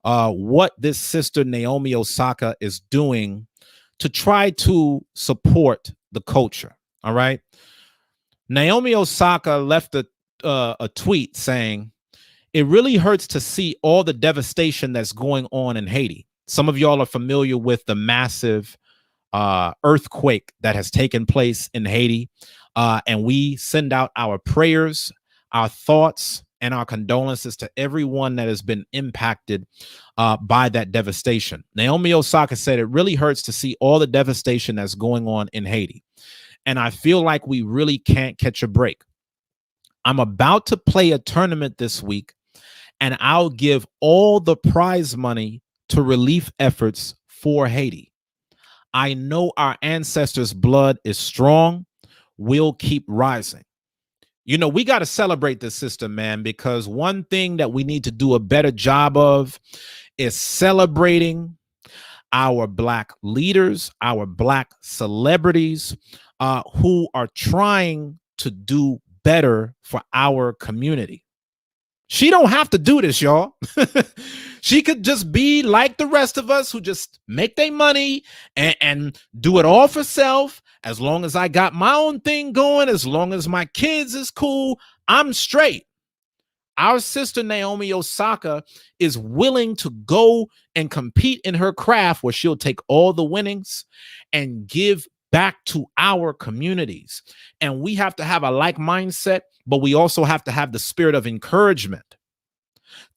what this sister Naomi Osaka is doing to try to support the culture. All right. Naomi Osaka left a tweet saying, "It really hurts to see all the devastation that's going on in Haiti." Some of y'all are familiar with the massive earthquake that has taken place in Haiti. And we send out our prayers, our thoughts, and our condolences to everyone that has been impacted by that devastation. Naomi Osaka said, "It really hurts to see all the devastation that's going on in Haiti. And I feel like we really can't catch a break. I'm about to play a tournament this week, and I'll give all the prize money to relief efforts for Haiti. I know our ancestors' blood is strong. We'll keep rising. You know, we got to celebrate this system, man, because one thing that we need to do a better job of is celebrating our Black leaders, our Black celebrities who are trying to do better for our community. She don't have to do this, y'all. She could just be like the rest of us who just make their money and do it all for self. As long as I got my own thing going, as long as my kids is cool, I'm straight. Our sister Naomi Osaka is willing to go and compete in her craft where she'll take all the winnings and give back to our communities. And we have to have a like mindset, but we also have to have the spirit of encouragement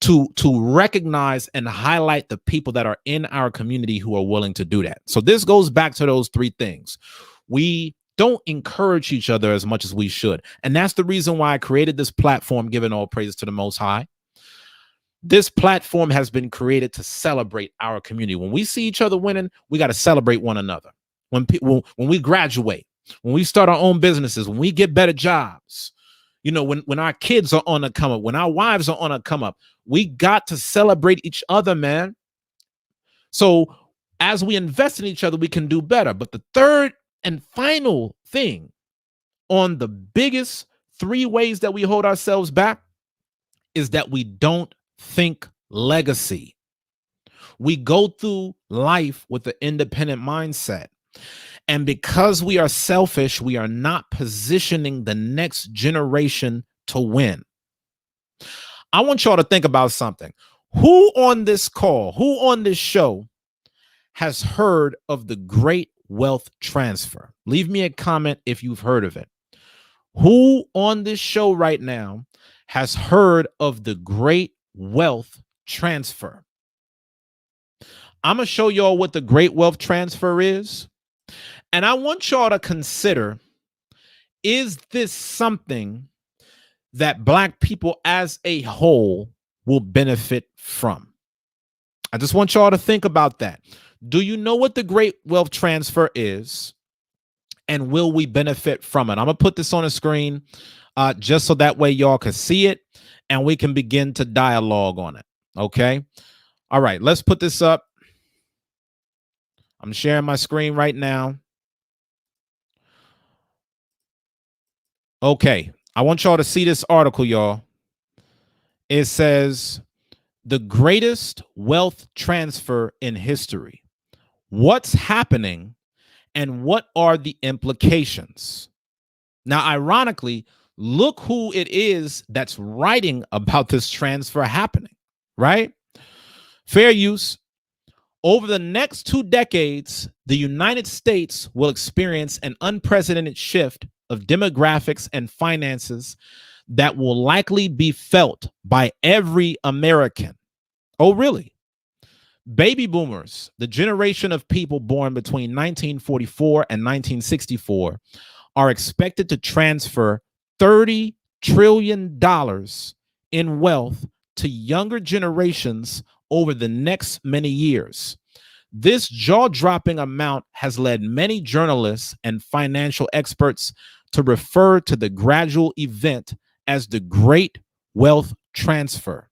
to recognize and highlight the people that are in our community who are willing to do that. So this goes back to those three things. We don't encourage each other as much as we should. And that's the reason why I created this platform, giving all praises to the Most High. This platform has been created to celebrate our community. When we see each other winning, we got to celebrate one another. When we graduate, when we start our own businesses, when we get better jobs, you know, when our kids are on a come up, when our wives are on a come up, we got to celebrate each other, man. So as we invest in each other, we can do better. But the third and final thing on the biggest three ways that we hold ourselves back is that we don't think legacy. We go through life with an independent mindset. And because we are selfish, we are not positioning the next generation to win. I want y'all to think about something. Who on this call, who on this show has heard of the Great Wealth Transfer? Leave me a comment if you've heard of it. Who on this show right now has heard of the Great Wealth Transfer? I'm going to show y'all what the Great Wealth Transfer is. And I want y'all to consider, is this something that Black people as a whole will benefit from? I just want y'all to think about that. Do you know what the Great Wealth Transfer is? And will we benefit from it? I'm going to put this on a screen just so that way y'all can see it and we can begin to dialogue on it. Okay. All right. Let's put this up. I'm sharing my screen right now. Okay. I want y'all to see this article, y'all. It says the greatest wealth transfer in history. What's happening and what are the implications? Now, ironically, look who it is that's writing about this transfer happening, right? Fair use. Over the next 2 decades, the United States will experience an unprecedented shift of demographics and finances that will likely be felt by every American. Oh, really? Baby boomers, the generation of people born between 1944 and 1964, are expected to transfer $30 trillion in wealth to younger generations over the next many years. This jaw-dropping amount has led many journalists and financial experts to refer to the gradual event as the Great Wealth Transfer.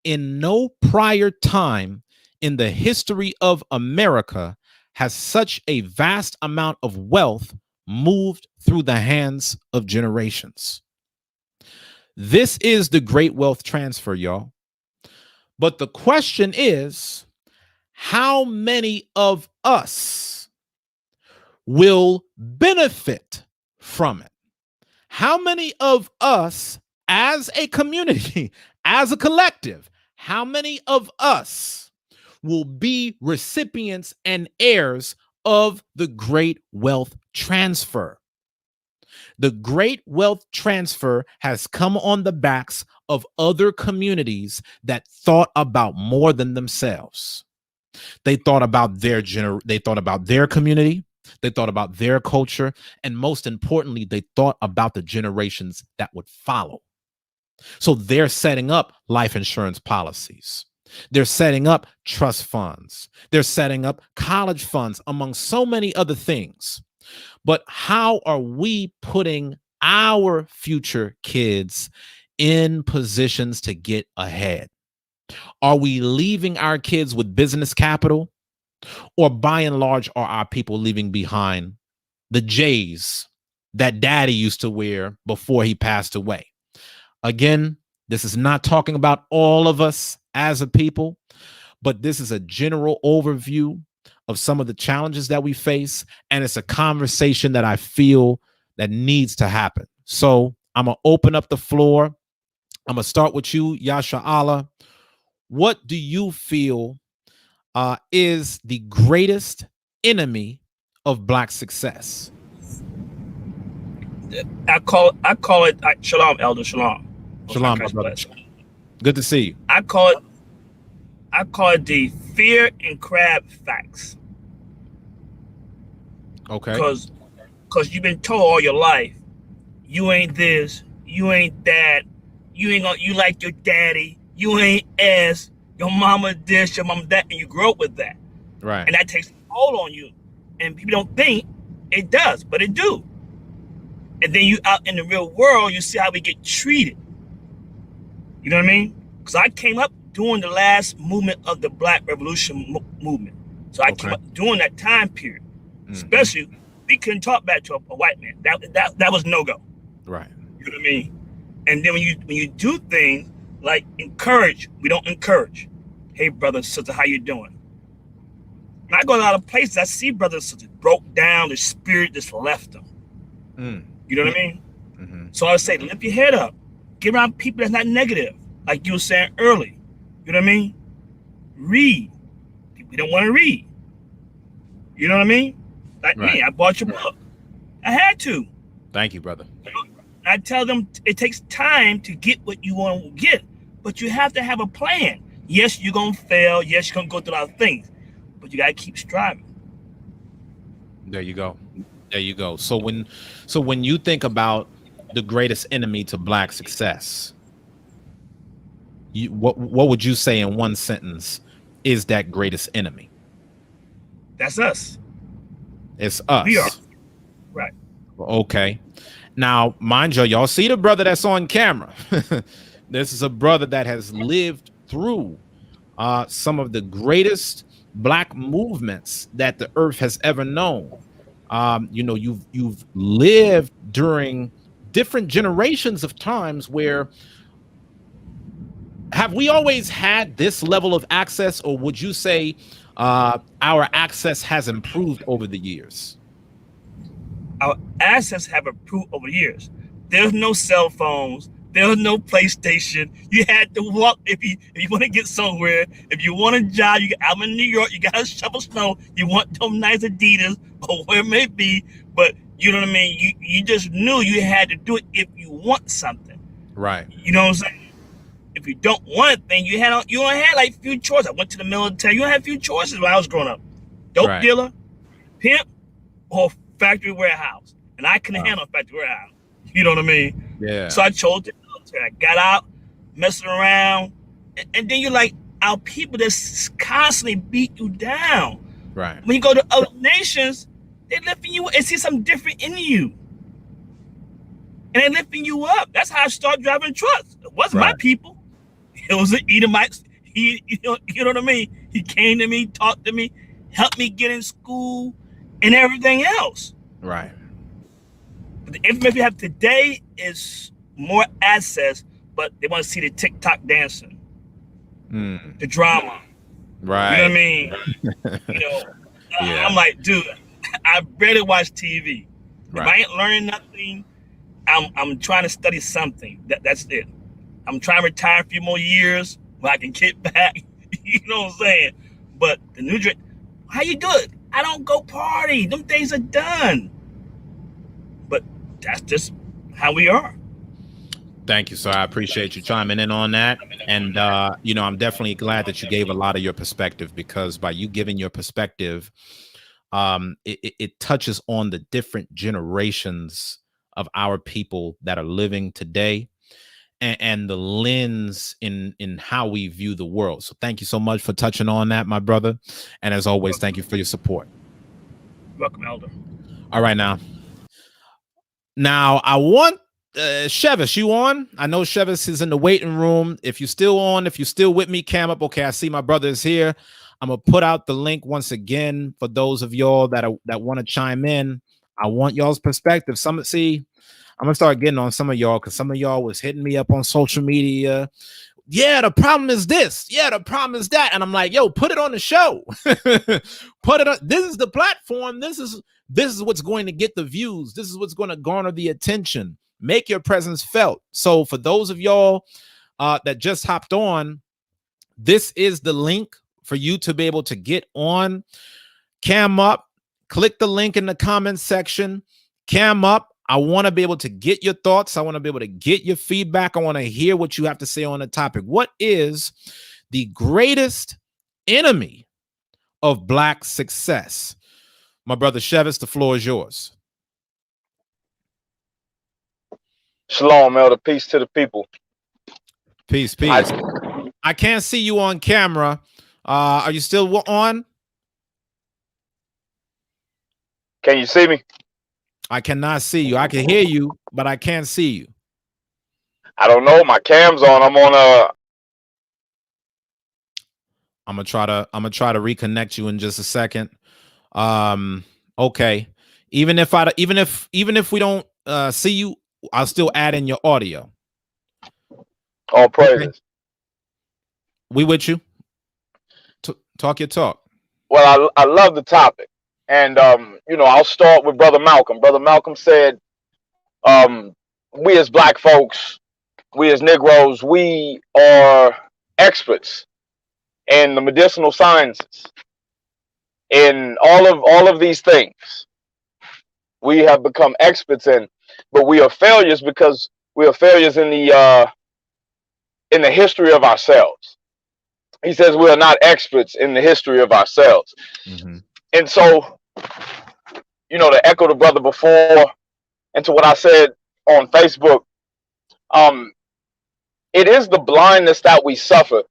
In no prior time in the history of America has such a vast amount of wealth moved through the hands of generations. This is the Great Wealth Transfer, y'all. But the question is, how many of us will benefit from it? How many of us as a community, as a collective, how many of us will be recipients and heirs of the Great Wealth Transfer? The Great Wealth Transfer has come on the backs of other communities that thought about more than themselves. They thought about their community, they thought about their culture, and most importantly, they thought about the generations that would follow. So they're setting up life insurance policies. They're setting up trust funds. They're setting up college funds, among so many other things. But how are we putting our future kids in positions to get ahead? Are we leaving our kids with business capital? Or by and large, are our people leaving behind the J's that daddy used to wear before he passed away? Again, this is not talking about all of us as a people, but this is a general overview of some of the challenges that we face. And it's a conversation that I feel that needs to happen. So I'm going to open up the floor. I'm going to start with you, Yasha Allah. What do you feel is the greatest enemy of Black success? I call it Shalom, Elder Shalom. Shalom, my brother. Good to see you. I call it the fear and crab facts. Okay. Because you've been told all your life, you ain't this, you ain't that, you like your daddy, you ain't S, your mama this, your mama that, and you grow up with that. Right. And that takes a toll on you. And people don't think it does, but it do. And then you out in the real world, you see how we get treated. You know what I mean? Because I came up during the last movement of the Black Revolution movement. So I came up during that time period. Especially, we couldn't talk back to a white man. That was no-go. Right. You know what I mean? And then when you do things like encourage, we don't encourage. Hey, brother and sister, how you doing? When I go to a lot of places, I see brothers and sisters broke down, the spirit just left them. You know what I mean? So I would say, lift your head up. Get around people that's not negative, like you were saying earlier. You know what I mean? Read. We don't want to read. You know what I mean? Like me, I bought your book. I had to. Thank you, brother. I tell them it takes time to get what you want to get, but you have to have a plan. Yes, you're going to fail. Yes, you're going to go through a lot of things, but you got to keep striving. There you go. There you go. So when you think about the greatest enemy to Black success, what would you say in one sentence is that greatest enemy? That's us. It's us. We are. Right. Okay. Now, mind you, y'all see the brother that's on camera. This is a brother that has lived through some of the greatest Black movements that the earth has ever known. You know, you've lived during different generations of times where, have we always had this level of access, or would you say our access has improved over the years? Our access have improved over the years. There's no cell phones. There was no PlayStation. You had to walk if you want to get somewhere. If you want a job, I'm in New York. You got to shovel snow. You want them nice Adidas or where it may be. But you know what I mean. You just knew you had to do it if you want something. Right. You know what I'm saying? If you don't want a thing, you only had like few choices. I went to the military. You only had a few choices when I was growing up: dope dealer, pimp, or factory warehouse. And I couldn't handle a factory warehouse. You know what I mean? Yeah. So I chose the military. I got out, messing around, and then you're like, our people just constantly beat you down. Right. When you go to other nations, they're lifting you and see something different in you. And they're lifting you up. That's how I started driving trucks. It wasn't my people. It was an Edomite. You know what I mean? He came to me, talked to me, helped me get in school and everything else. Right. But the information we have today is more access, but they want to see the TikTok dancing, the drama. Right. You know what I mean? You know, I'm like, dude, I barely watch TV. If I ain't learning nothing, I'm trying to study something. That's it. I'm trying to retire a few more years where I can get back. You know what I'm saying? But the new drink, how you do it? I don't go party. Them things are done. But that's just how we are. Thank you, sir. I appreciate you chiming in on that. And, you know, I'm definitely glad that you gave a lot of your perspective, because by you giving your perspective, it touches on the different generations of our people that are living today. and the lens in how we view the world. So thank you so much for touching on that, my brother. And as always, thank you for your support. Welcome, Elder. All right, now I want Chevis, you on? I know Chevis is in the waiting room. If you're still on, if you're still with me, cam up. Okay, I see my brother is here. I'm gonna put out the link once again for those of y'all that want to chime in. I want y'all's perspective. I'm gonna start getting on some of y'all because some of y'all was hitting me up on social media. Yeah, the problem is this. Yeah, the problem is that. And I'm like, yo, put it on the show. Put it on. This is the platform. This is what's going to get the views. This is what's going to garner the attention. Make your presence felt. So for those of y'all that just hopped on, this is the link for you to be able to get on. Cam up. Click the link in the comments section. Cam up. I want to be able to get your thoughts. I want to be able to get your feedback. I want to hear what you have to say on the topic. What is the greatest enemy of Black success? My brother Chevis, the floor is yours. Shalom, Elder. Peace to the people. Peace. I can't see you on camera. Are you still on? Can you see me? I cannot see you. I can hear you, but I can't see you. I don't know. My cam's on. I'm on I'm gonna try to reconnect you in just a second. Okay. Even if we don't see you, I'll still add in your audio. All praises. Okay. We with you. Talk your talk. Well, I love the topic. And, I'll start with Brother Malcolm. Brother Malcolm said, we as Black folks, we as Negroes, we are experts in the medicinal sciences, in all of these things. We have become experts in, but we are failures because we are failures in the history of ourselves. He says we are not experts in the history of ourselves. Mm-hmm. And so, to echo the brother before and to what I said on Facebook, it is the blindness that we suffer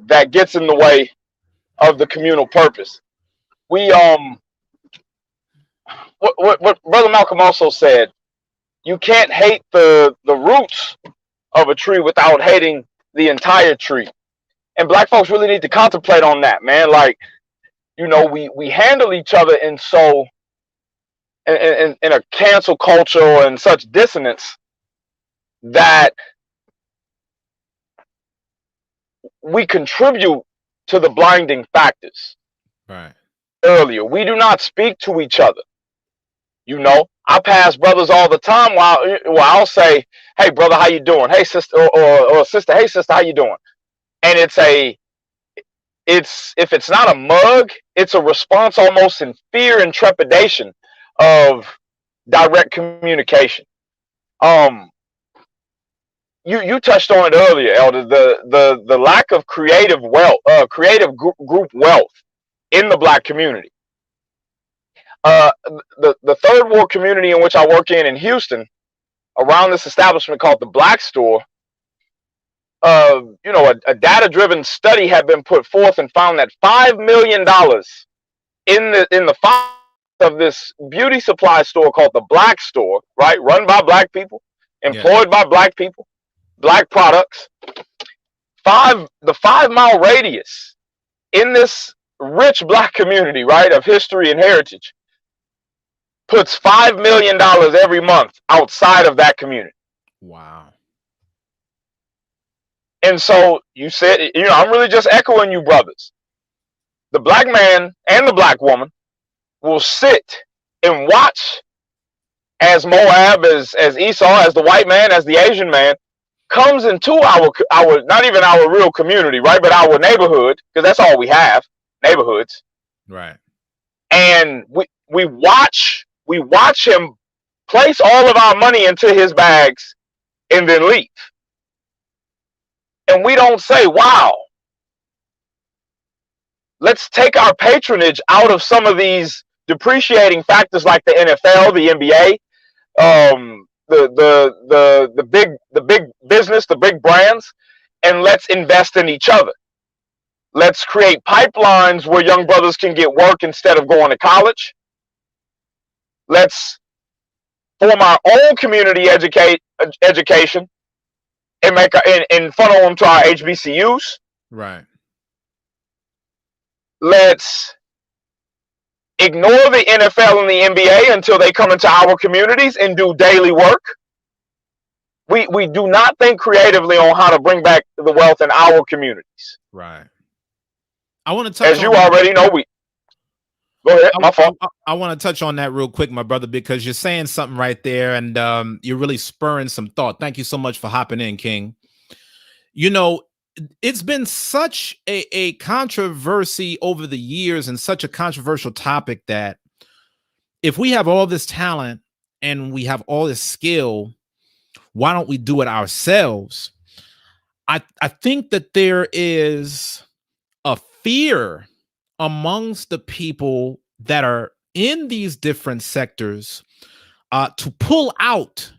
that gets in the way of the communal purpose. We what Brother Malcolm also said, you can't hate the roots of a tree without hating the entire tree. And Black folks really need to contemplate on that, man. Like, we handle each other in a cancel culture and such dissonance that we contribute to the blinding factors. Right. Earlier, we do not speak to each other. I pass brothers all the time while I'll say, "Hey, brother, how you doing? Hey, sister," or sister, "Hey, sister, how you doing?" And if it's not a mug, it's a response almost in fear and trepidation of direct communication. You touched on it earlier, Elder. The lack of creative group wealth in the Black community. The third ward community in which I work in Houston, around this establishment called the Black Store, a data-driven study had been put forth and found that $5 million in the of this beauty supply store called the Black Store, right, run by Black people, employed by Black people, Black products. The 5-mile radius in this rich Black community, right, of history and heritage, puts $5 million every month outside of that community. Wow. And so you said, I'm really just echoing you, brothers. The Black man and the Black woman will sit and watch as Moab, as Esau, as the white man, as the Asian man comes into our not even our real community, right, but our neighborhood, because that's all we have, neighborhoods. Right. And we watch him place all of our money into his bags and then leave. And we don't say, wow, let's take our patronage out of some of these depreciating factors like the NFL, the NBA, the the big business, the big brands, and let's invest in each other. Let's create pipelines where young brothers can get work instead of going to college. Let's form our own community education and and funnel them to our HBCUs. Right. Let's ignore the NFL and the NBA until they come into our communities and do daily work. We do not think creatively on how to bring back the wealth in our communities. Right. I want to touch as you already know. Go ahead. My fault. I want to touch on that real quick, my brother, because you're saying something right there, and you're really spurring some thought. Thank you so much for hopping in, King. You know, it's been such a controversy over the years and such a controversial topic that if we have all this talent and we have all this skill, why don't we do it ourselves? I think that there is a fear amongst the people that are in these different sectors to pull out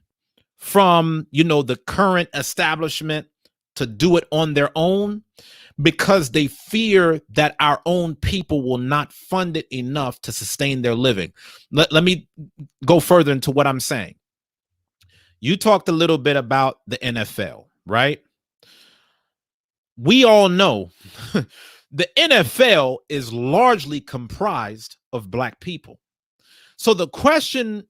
from, you know, the current establishment to do it on their own, because they fear that our own people will not fund it enough to sustain their living. Let me go further into what I'm saying. You talked a little bit about the NFL, right? We all know the NFL is largely comprised of Black people. So the question,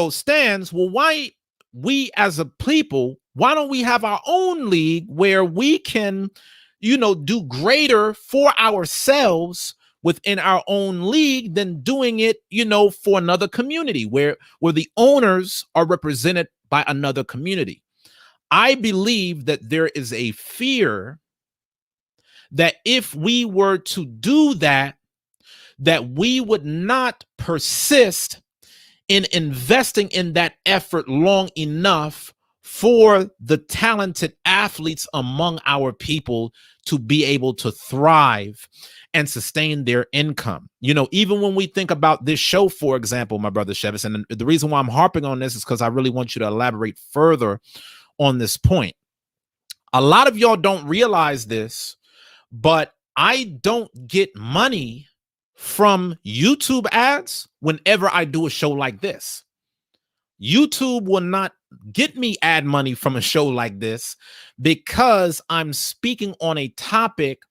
stands, well, why we as a people, why don't we have our own league where we can, do greater for ourselves within our own league than doing it, for another community where the owners are represented by another community? I believe that there is a fear that if we were to do that, that we would not persist in investing in that effort long enough for the talented athletes among our people to be able to thrive and sustain their income. Even when we think about this show, for example, my brother Shevis, and the reason why I'm harping on this is because I really want you to elaborate further on this point. A lot of y'all don't realize this, but I don't get money from YouTube ads whenever I do a show like this. YouTube will not get me ad money from a show like this because I'm speaking on a topic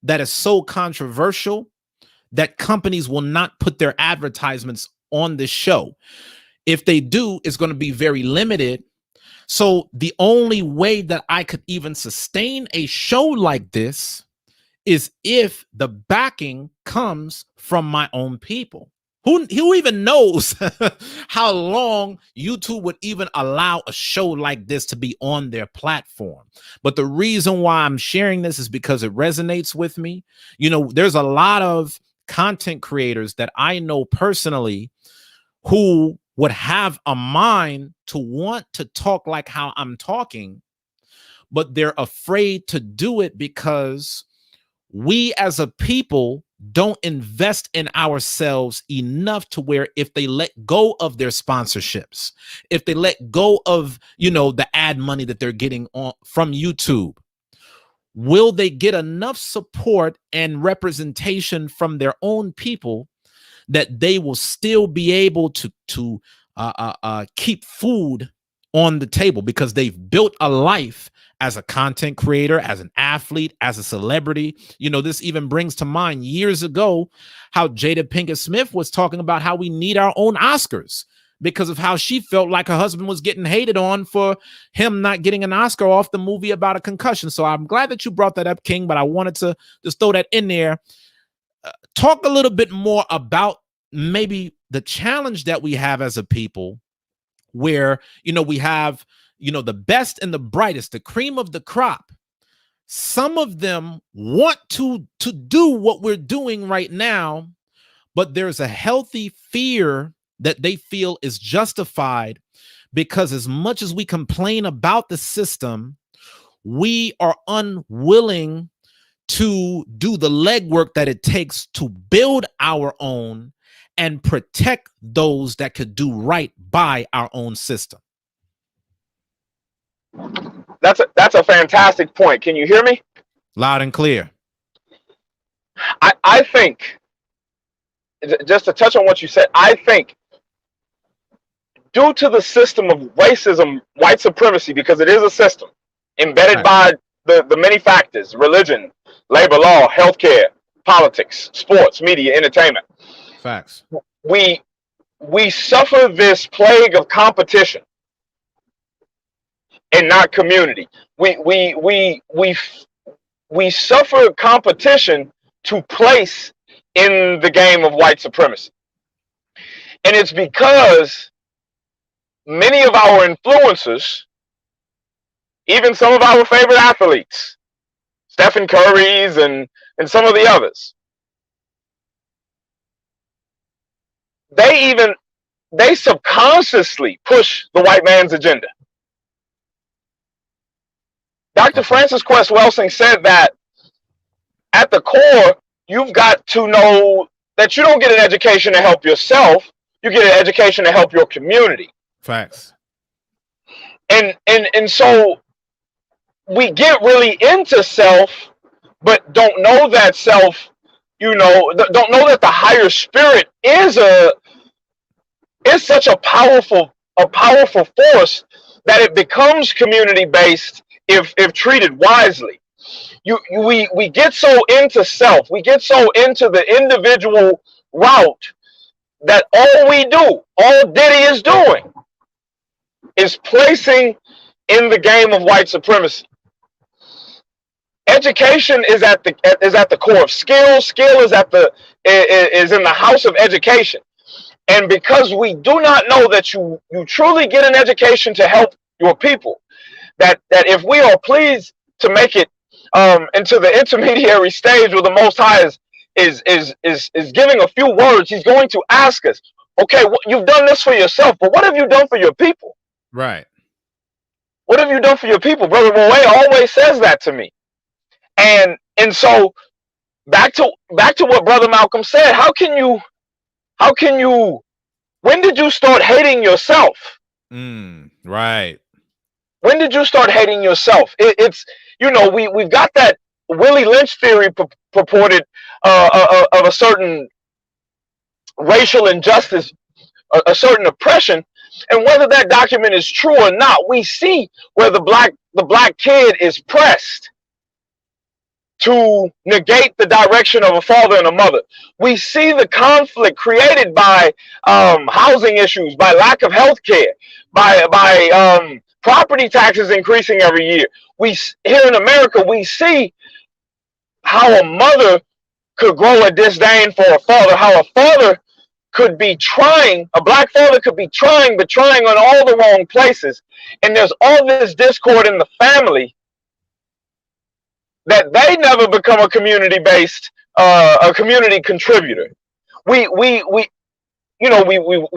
that is so controversial that companies will not put their advertisements on this show. If they do, it's going to be very limited. So the only way that I could even sustain a show like this is if the backing comes from my own people. Who even knows how long YouTube would even allow a show like this to be on their platform? But the reason why I'm sharing this is because it resonates with me. There's a lot of content creators that I know personally who would have a mind to want to talk like how I'm talking, but they're afraid to do it because we as a people don't invest in ourselves enough to where if they let go of their sponsorships, if they let go of, the ad money that they're getting from YouTube, will they get enough support and representation from their own people that they will still be able to keep food on the table because they've built a life as a content creator, as an athlete, as a celebrity? This even brings to mind years ago how Jada Pinkett Smith was talking about how we need our own Oscars because of how she felt like her husband was getting hated on for him not getting an Oscar off the movie about a concussion. So I'm glad that you brought that up, King, but I wanted to just throw that in there. Talk a little bit more about maybe the challenge that we have as a people where, we have, the best and the brightest, the cream of the crop. Some of them want to do what we're doing right now, but there's a healthy fear that they feel is justified because as much as we complain about the system, we are unwilling to do the legwork that it takes to build our own and protect those that could do right by our own system. That's a fantastic point. Can you hear me? Loud and clear. I think, just to touch on what you said, I think due to the system of racism, white supremacy, because it is a system embedded by the many factors: religion, labor law, healthcare, politics, sports, media, entertainment. Facts. We suffer this plague of competition and not community. We suffer competition to place in the game of white supremacy. And it's because many of our influencers, even some of our favorite athletes, Stephen Curry's and some of the others, they subconsciously push the white man's agenda. Dr. Francis Quest Welsing said that at the core, you've got to know that you don't get an education to help yourself, you get an education to help your community. Facts. And so we get really into self, but don't know that self, don't know that the higher spirit is such a powerful force that it becomes community based if treated wisely. We get so into self, we get so into the individual route that all Diddy is doing is placing in the game of white supremacy. Education is at the core of skill. Skill is in the house of education. And because we do not know that you truly get an education to help your people, that if we are pleased to make it into the intermediary stage where the Most High is giving a few words, he's going to ask us, okay, you've done this for yourself, but what have you done for your people? Right. What have you done for your people? Brother Roy always says that to me. And so back to what Brother Malcolm said, how can you when did you start hating yourself? Right. When did you start hating yourself? It's we've got that Willie Lynch theory purported of a certain racial injustice, a certain oppression, and whether that document is true or not, we see where the black kid is pressed to negate the direction of a father and a mother. We see the conflict created by housing issues, by lack of health care, by property taxes increasing every year. Here in America, we see how a mother could grow a disdain for a father, how a father could be trying, a black father could be trying, but trying on all the wrong places. And there's all this discord in the family that they never become a community-based, a community contributor. We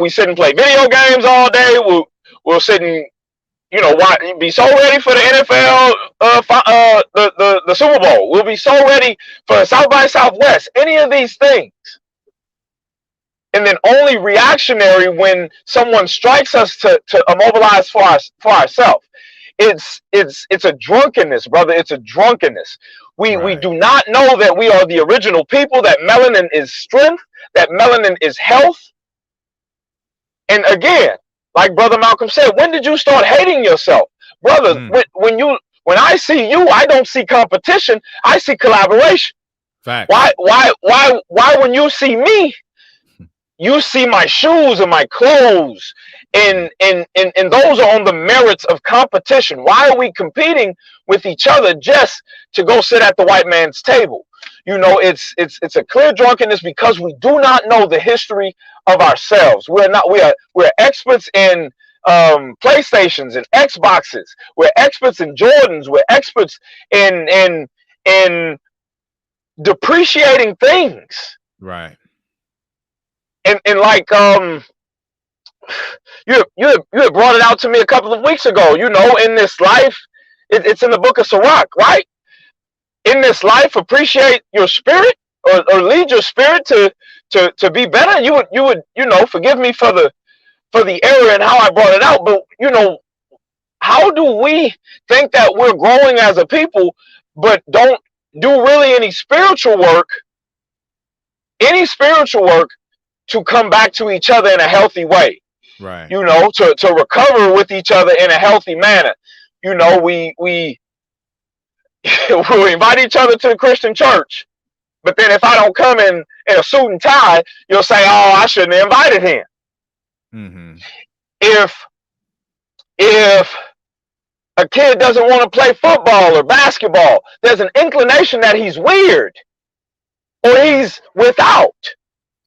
sit and play video games all day. We'll sit and be so ready for the NFL, the Super Bowl. We'll be so ready for South by Southwest. Any of these things, and then only reactionary when someone strikes us to immobilize for ourselves. It's a drunkenness, brother. It's a drunkenness. We do not know that we are the original people, that melanin is strength, that melanin is health. And again, like Brother Malcolm said, when did you start hating yourself? Brother, when I see you, I don't see competition, I see collaboration. Fact. Why when you see me, you see my shoes and my clothes, and those are on the merits of competition. Why are we competing with each other just to go sit at the white man's table? It's a clear drunkenness because we do not know the history of ourselves. We're experts in PlayStations and Xboxes. We're experts in Jordans. We're experts in depreciating things. Right. And like you had brought it out to me a couple of weeks ago. In this life, it's in the book of Sirach, right? In this life, appreciate your spirit, or lead your spirit to be better. You would forgive me for the error and how I brought it out, but how do we think that we're growing as a people, but don't do really any spiritual work to come back to each other in a healthy way? Right. You know, to recover with each other in a healthy manner. You know, we we invite each other to the Christian church, but then if I don't come in a suit and tie, you'll say, "Oh, I shouldn't have invited him." Mm-hmm. If a kid doesn't want to play football or basketball, there's an inclination that he's weird or he's without.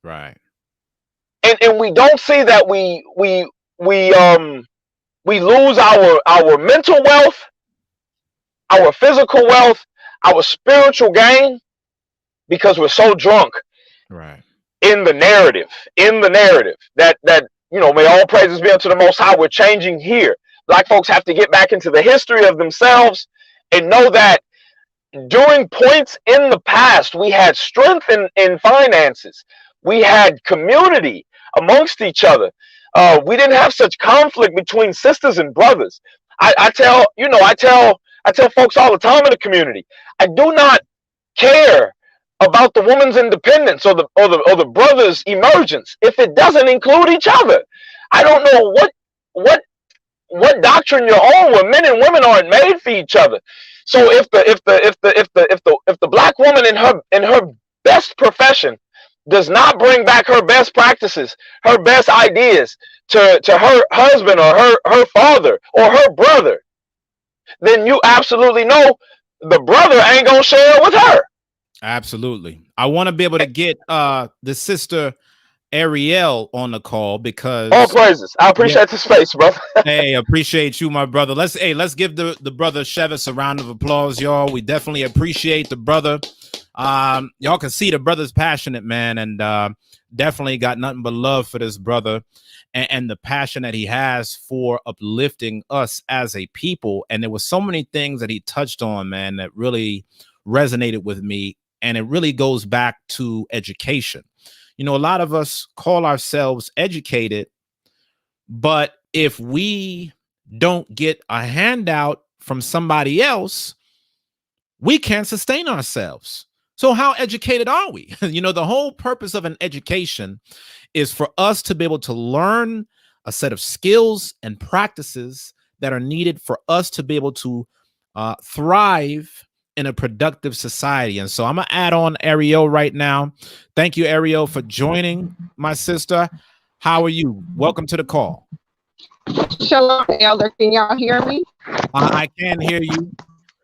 Right. And we don't see that we lose our mental wealth, our physical wealth, our spiritual gain, because we're so drunk Right. in the narrative that may all praises be unto the Most High. We're changing here. Black folks have to get back into the history of themselves and know that during points in the past, we had strength in finances. We had community amongst each other. We didn't have such conflict between sisters and brothers. I tell folks all the time in the community, I do not care about the woman's independence or the brother's emergence if it doesn't include each other. I don't know what doctrine you're on where men and women aren't made for each other. So if the black woman in her best profession does not bring back her best practices, her best ideas to her husband or her father or her brother, then you absolutely know the brother ain't gonna share it with her. Absolutely. I want to be able to get the sister Ariel on the call because all praises. I appreciate the space, brother. Hey, appreciate you, my brother. Let's give the brother Chevis a round of applause, y'all. We definitely appreciate the brother. Y'all can see the brother's passionate, man, and definitely got nothing but love for this brother and the passion that he has for uplifting us as a people. And there were so many things that he touched on, man, that really resonated with me. And it really goes back to education. You know, a lot of us call ourselves educated, but if we don't get a handout from somebody else, we can't sustain ourselves. So how educated are we? You know, the whole purpose of an education is for us to be able to learn a set of skills and practices that are needed for us to be able to thrive in a productive society. And so I'm going to add on Ariel right now. Thank you, Ariel, for joining, my sister. How are you? Welcome to the call. Shalom, Elder. Can y'all hear me? I can hear you.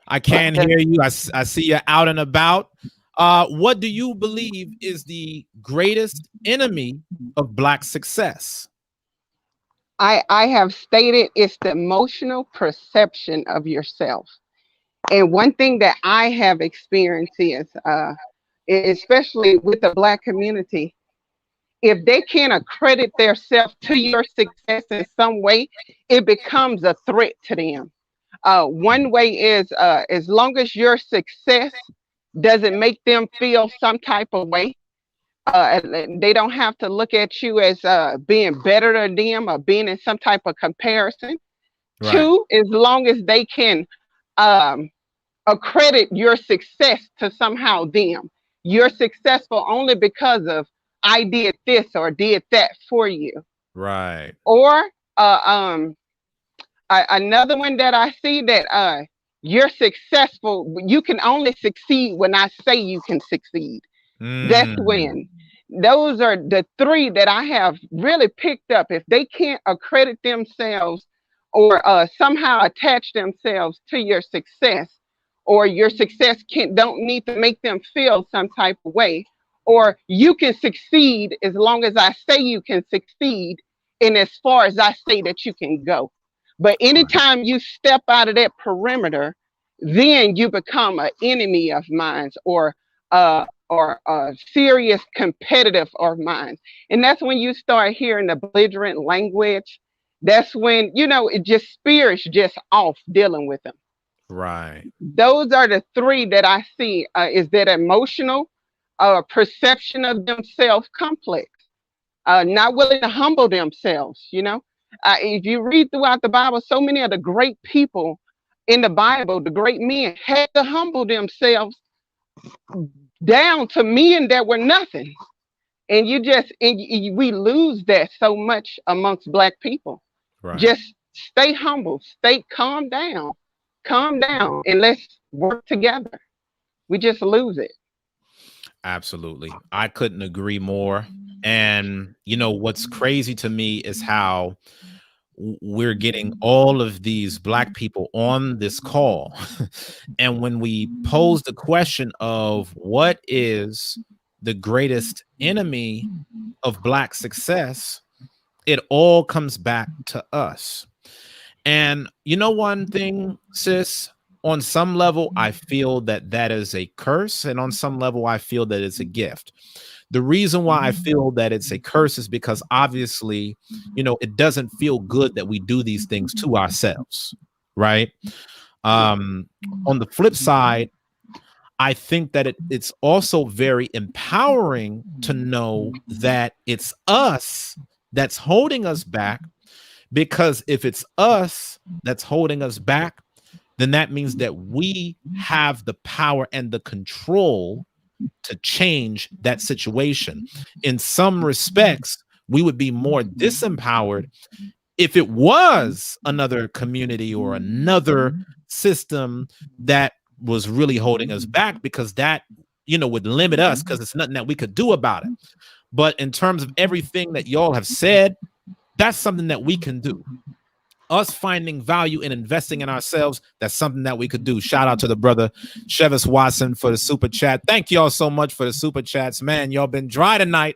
I can hear you. I see you out and about. What do you believe is the greatest enemy of Black success? I have stated it's the emotional perception of yourself. And one thing that I have experienced is, especially with the Black community, if they can't accredit themselves to your success in some way, it becomes a threat to them. One way is as long as your success doesn't make them feel some type of way, they don't have to look at you as being better than them or being in some type of comparison. Right. Two, as long as they can accredit your success to somehow them. You're successful only because of I did this or did that for you. Right. Or another one that I see that you're successful. You can only succeed when I say you can succeed. That's when. Those are the three that I have really picked up. If they can't accredit themselves or somehow attach themselves to your success, or your success don't need to make them feel some type of way, or you can succeed as long as I say you can succeed and as far as I say that you can go. But anytime you step out of that perimeter, then you become an enemy of mine or a serious competitive of mine. And that's when you start hearing the belligerent language. That's when, it just spirits just off dealing with them. Right. Those are the three that I see is that emotional perception of themselves complex, not willing to humble themselves, If you read throughout the Bible, so many of the great people in the Bible, the great men, had to humble themselves down to men that were nothing. And we lose that so much amongst Black people. Right. Just stay humble, stay calm down, and let's work together. We just lose it. Absolutely. I couldn't agree more. And what's crazy to me is how we're getting all of these Black people on this call. And when we pose the question of what is the greatest enemy of Black success, it all comes back to us. And one thing, sis, on some level, I feel that is a curse. And on some level, I feel that it's a gift. The reason why I feel that it's a curse is because obviously, it doesn't feel good that we do these things to ourselves, right? On the flip side, I think that it's also very empowering to know that it's us that's holding us back, because if it's us that's holding us back, then that means that we have the power and the control to change that situation. In some respects, we would be more disempowered if it was another community or another system that was really holding us back, because that, would limit us, because it's nothing that we could do about it. But in terms of everything that y'all have said, that's something that we can do. Us finding value in investing in ourselves, that's something that we could do. Shout out to the brother Chevis Watson for the super chat. Thank y'all so much for the super chats, man. Y'all been dry tonight,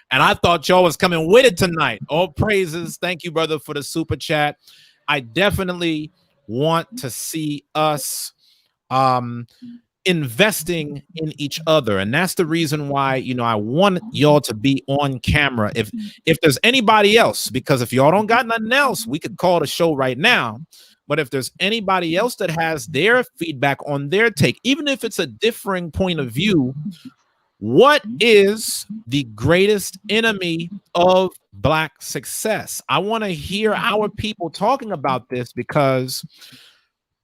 and I thought y'all was coming with it tonight. All praises. Thank you, brother, for the super chat. I definitely want to see us investing in each other, and that's the reason why I want y'all to be on camera. If there's anybody else, because if y'all don't got nothing else, we could call the show right now. But if there's anybody else that has their feedback on their take, even if it's a differing point of view, what is the greatest enemy of Black success? I want to hear our people talking about this, because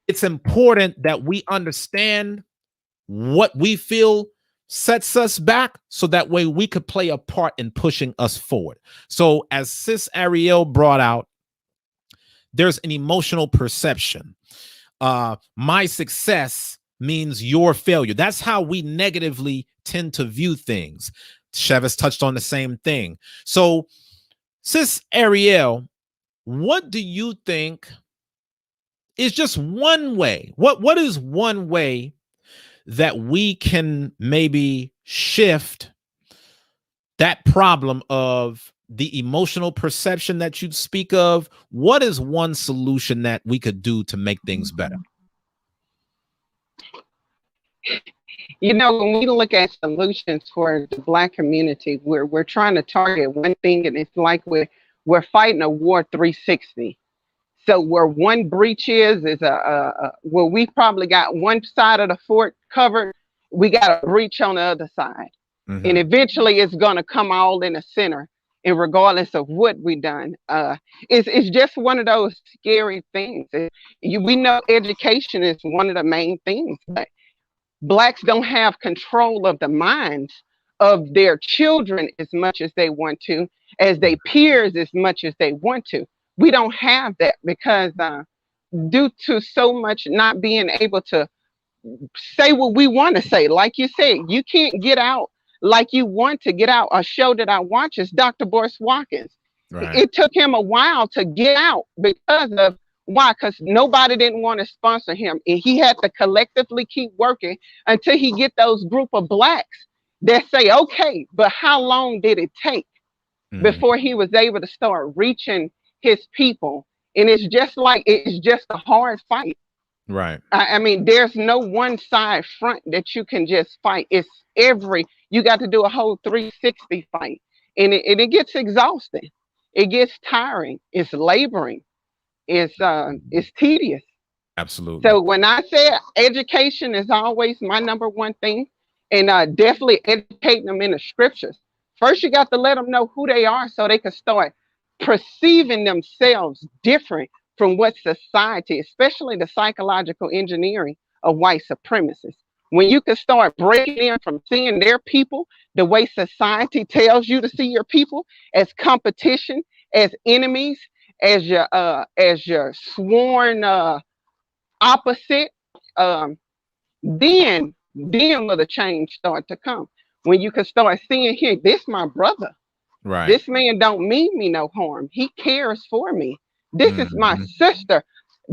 it's important that we understand what we feel sets us back, so that way we could play a part in pushing us forward. So as Sis Ariel brought out, there's an emotional perception. My success means your failure. That's how we negatively tend to view things. Chevis touched on the same thing. So Sis Ariel, what do you think is just one way? What is one way that we can maybe shift that problem of the emotional perception that you speak of? What is one solution that we could do to make things better? When we look at solutions for the Black community, we're trying to target one thing, and it's like we're fighting a war 360. So where one breach is where we probably got one side of the fort covered, we got a breach on the other side. Mm-hmm. And eventually it's going to come all in the center, and regardless of what we done. It's just one of those scary things. We know education is one of the main things, but Blacks don't have control of the minds of their children as much as they want to, as their peers as much as they want to. We don't have that because due to so much not being able to say what we want to say. Like you said, you can't get out like you want to get out. A show that I watch is Dr. Boris Watkins. Right. It took him a while to get out because of why? Because nobody didn't want to sponsor him. And he had to collectively keep working until he get those group of Blacks that say, okay, but how long did it take before he was able to start reaching his people? And it's just a hard fight. Right. I mean, there's no one side front that you can just fight. You got to do a whole 360 fight. And it gets exhausting. It gets tiring. It's laboring. It's tedious. Absolutely. So when I say education is always my number one thing, and definitely educating them in the scriptures. First, you got to let them know who they are so they can start perceiving themselves different from what society, especially the psychological engineering of white supremacists. When you can start breaking in from seeing their people the way society tells you to see your people, as competition, as enemies, as your sworn opposite, um, then will the change start to come. When you can start seeing here, this my brother. Right. This man don't mean me no harm. He cares for me. This is my Mhm. sister.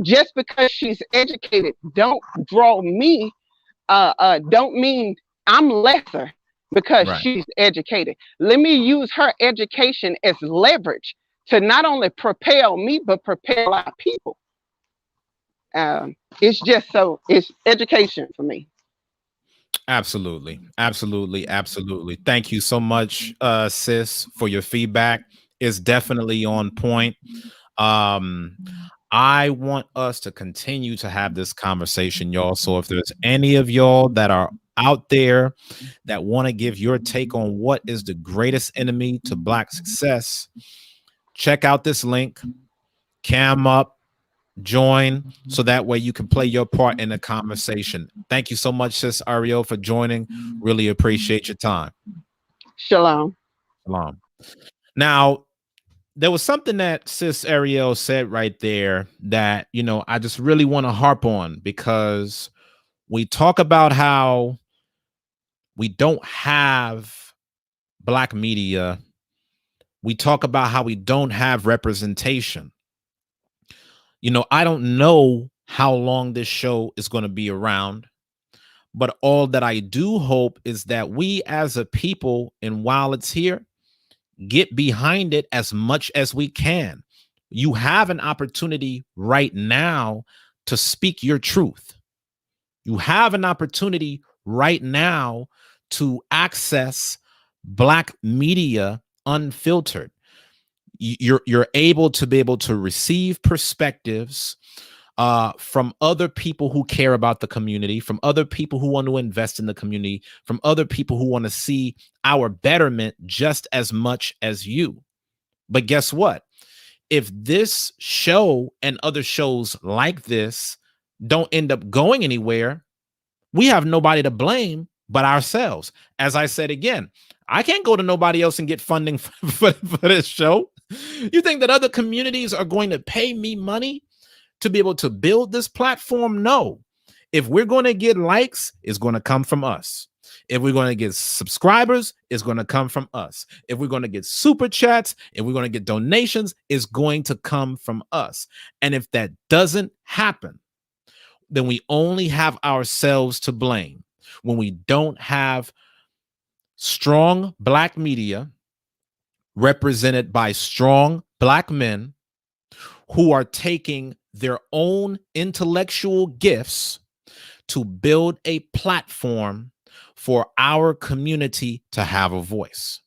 Just because she's educated, don't draw me. Don't mean I'm lesser because Right. she's educated. Let me use her education as leverage to not only propel me but propel our people. It's just so it's education for me. Absolutely. Absolutely. Absolutely. Thank you so much, sis, for your feedback. It's definitely on point. Um, I want us to continue to have this conversation, y'all. So if there's any of y'all that are out there that want to give your take on what is the greatest enemy to Black success, check out this link, cam up, join, so that way you can play your part in the conversation. Thank you so much, sis Ariel, for joining. Really appreciate your time. Shalom. Shalom. Now, there was something that sis Ariel said right there that, I just really want to harp on, because we talk about how we don't have Black media. We talk about how we don't have representation. I don't know how long this show is going to be around, but all that I do hope is that we as a people, and while it's here, get behind it as much as we can. You have an opportunity right now to speak your truth. You have an opportunity right now to access Black media unfiltered. You're able to receive perspectives from other people who care about the community, from other people who want to invest in the community, from other people who want to see our betterment just as much as you. But guess what? If this show and other shows like this don't end up going anywhere, we have nobody to blame but ourselves. As I said again, I can't go to nobody else and get funding for this show. You think that other communities are going to pay me money to be able to build this platform? No. If we're going to get likes, it's going to come from us. If we're going to get subscribers, it's going to come from us. If we're going to get super chats, if we're going to get donations, it's going to come from us. And if that doesn't happen, then we only have ourselves to blame. When we don't have strong Black media represented by strong Black men who are taking their own intellectual gifts to build a platform for our community to have a voice.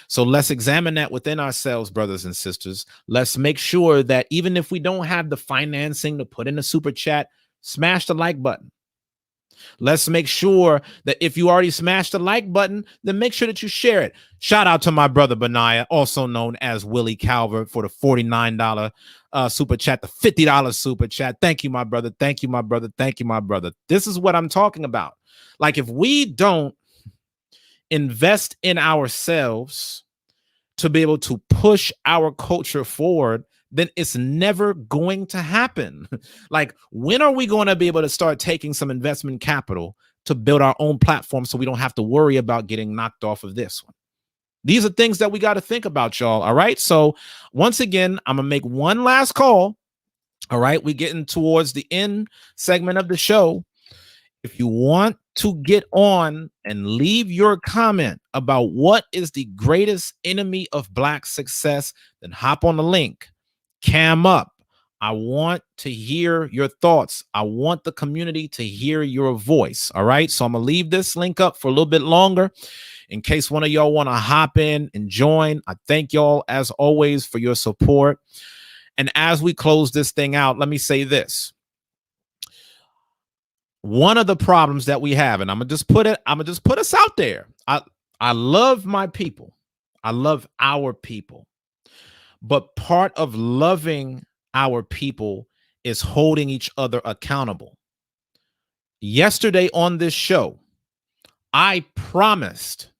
So let's examine that within ourselves, brothers and sisters. Let's make sure that even if we don't have the financing to put in a super chat, smash the like button. Let's make sure that if you already smashed the like button, then make sure that you share it. Shout out to my brother Benaiah, also known as Willie Calvert, for the $49 super chat, the $50 super chat. Thank you, my brother. Thank you, my brother. Thank you, my brother. This is what I'm talking about. Like, if we don't invest in ourselves to be able to push our culture forward, then it's never going to happen. Like, when are we going to be able to start taking some investment capital to build our own platform so we don't have to worry about getting knocked off of this one? These are things that we got to think about, y'all. All right. So once again, I'm going to make one last call. All right. We're getting towards the end segment of the show. If you want to get on and leave your comment about what is the greatest enemy of Black success, then hop on the link, cam up. I want to hear your thoughts. I want the community to hear your voice. All right. So I'm going to leave this link up for a little bit longer in case one of y'all want to hop in and join. I thank y'all, as always, for your support. And as we close this thing out, let me say this. One of the problems that we have, and I'm gonna just put us out there. I love my people. I love our people. But part of loving our people is holding each other accountable. Yesterday on this show, I promised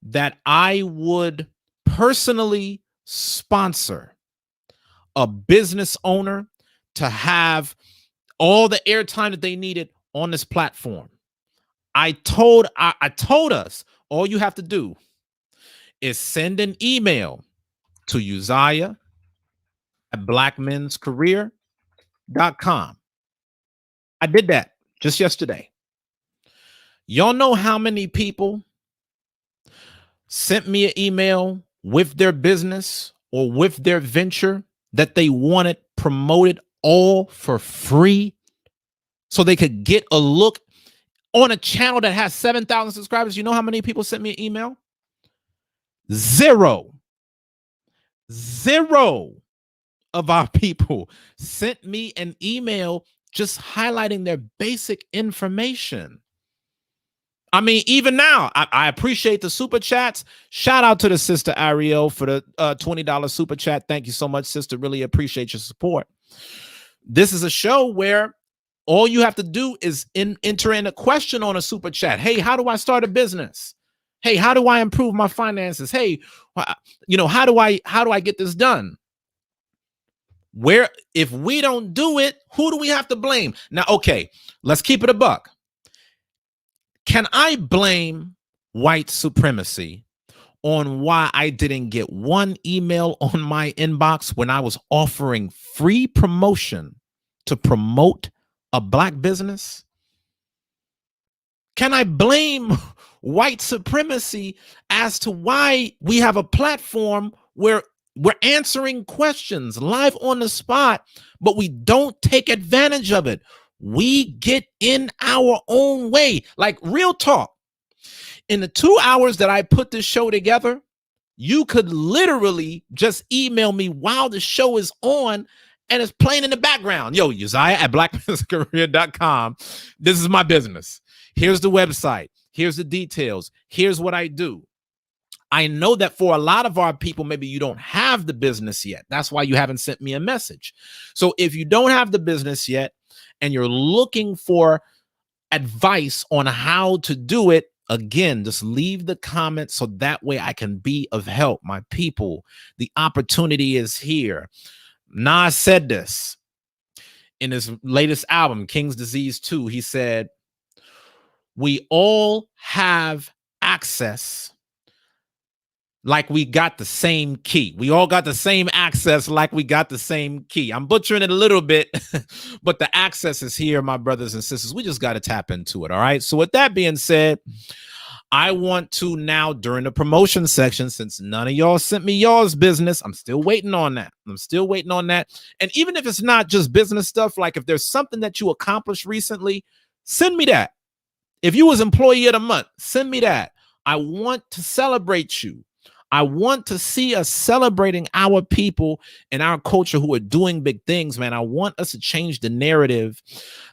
that I would personally sponsor a business owner to have all the airtime that they needed on this platform. I told us all you have to do is send an email to Uzziah at blackmenscareer.com. I did that just yesterday. Y'all know how many people sent me an email with their business or with their venture that they wanted promoted all for free so they could get a look on a channel that has 7,000 subscribers? You know how many people sent me an email? Zero of our people sent me an email just highlighting their basic information. I mean, even now, I appreciate the super chats. Shout out to the sister Ariel for the $20 super chat. Thank you so much, sister. Really appreciate your support. This is a show where all you have to do is enter in a question on a super chat. Hey, how do I start a business? Hey, how do I improve my finances? Hey, how do I get this done? Where, if we don't do it, who do we have to blame? Now, okay, let's keep it a buck. Can I blame white supremacy on why I didn't get one email on my inbox when I was offering free promotion to promote a black business? Can I blame white supremacy as to why we have a platform where we're answering questions live on the spot, but we don't take advantage of it? We get in our own way. Like, real talk. In the 2 hours that I put this show together, you could literally just email me while the show is on and it's playing in the background. Yo, Uzziah at blackmenscareer.com. This is my business. Here's the website. Here's the details. Here's what I do. I know that for a lot of our people, maybe you don't have the business yet. That's why you haven't sent me a message. So if you don't have the business yet and you're looking for advice on how to do it, again, just leave the comments so that way I can be of help. My people, the opportunity is here. Nas said this in his latest album, King's Disease 2. He said, we all have access like we got the same key. We all got the same access like we got the same key. I'm butchering it a little bit, but the access is here, my brothers and sisters. We just got to tap into it, all right? So with that being said, I want to now, during the promotion section, since none of y'all sent me y'all's business, I'm still waiting on that. And even if it's not just business stuff, like if there's something that you accomplished recently, send me that. If you was employee of the month, send me that. I want to celebrate you. I want to see us celebrating our people and our culture who are doing big things, man. I want us to change the narrative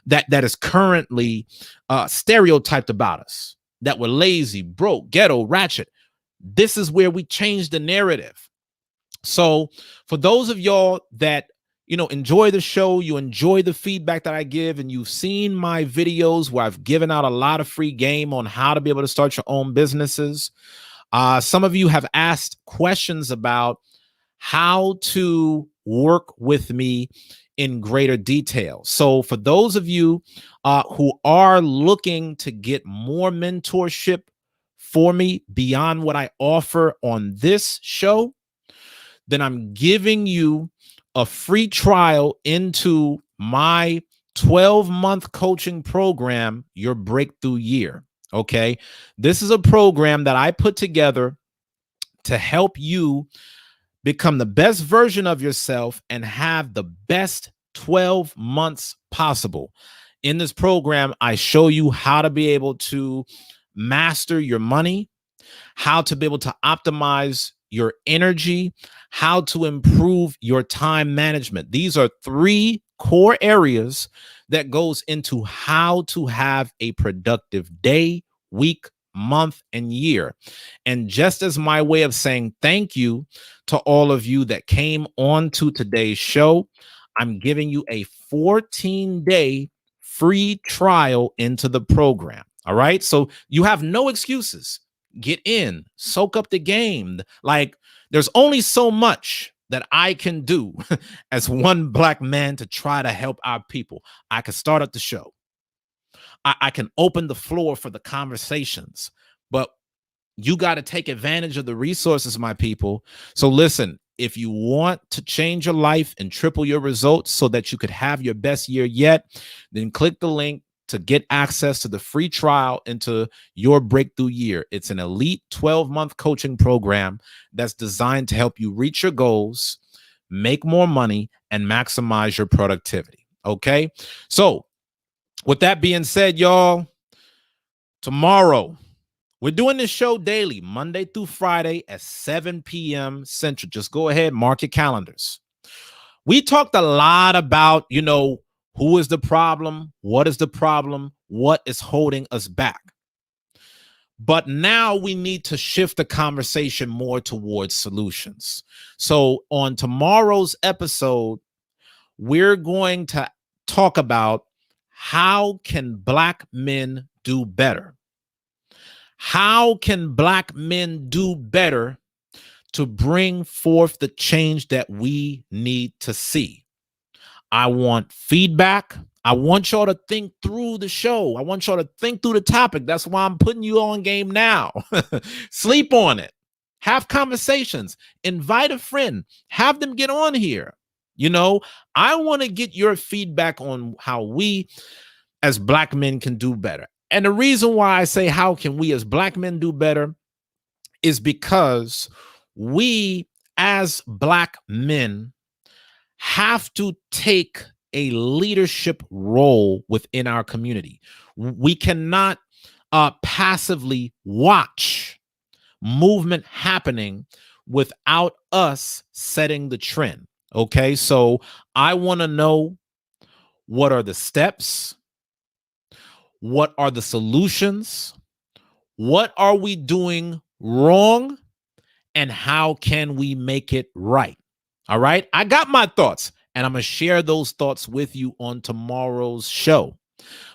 that is currently stereotyped about us, that we're lazy, broke, ghetto, ratchet. This is where we change the narrative. So for those of y'all that, enjoy the show, you enjoy the feedback that I give, and you've seen my videos where I've given out a lot of free game on how to be able to start your own businesses. Some of you have asked questions about how to work with me in greater detail. So for those of you who are looking to get more mentorship for me beyond what I offer on this show, then I'm giving you a free trial into my 12-month coaching program, Your Breakthrough Year. Okay, this is a program that I put together to help you become the best version of yourself and have the best 12 months possible. In this program, I show you how to be able to master your money, how to be able to optimize your energy, how to improve your time management. These are 3 core areas that goes into how to have a productive day, week, month, and year. And just as my way of saying thank you to all of you that came on to today's show, I'm giving you a 14-day free trial into the program. All right. So you have no excuses. Get in, soak up the game. Like, there's only so much that I can do as one Black man to try to help our people. I can start up the show. I can open the floor for the conversations, but you got to take advantage of the resources, my people. So listen, if you want to change your life and triple your results so that you could have your best year yet, then click the link to get access to the free trial into your breakthrough year. It's an elite 12-month coaching program that's designed to help you reach your goals, make more money, and maximize your productivity. Okay? So, with that being said, y'all, tomorrow, we're doing this show daily, Monday through Friday at 7 p.m. Central. Just go ahead, mark your calendars. We talked a lot about, who is the problem? What is the problem? What is holding us back? But now we need to shift the conversation more towards solutions. So on tomorrow's episode, we're going to talk about how can Black men do better? How can Black men do better to bring forth the change that we need to see? I want feedback. I want y'all to think through the show. I want y'all to think through the topic. That's why I'm putting you on game now. Sleep on it. Have conversations. Invite a friend. Have them get on here. I want to get your feedback on how we as Black men can do better. And the reason why I say how can we as Black men do better is because we as Black men have to take a leadership role within our community. We cannot passively watch movement happening without us setting the trend. Okay, so I want to know, what are the steps? What are the solutions? What are we doing wrong? And how can we make it right? All right. I got my thoughts, and I'm going to share those thoughts with you on tomorrow's show.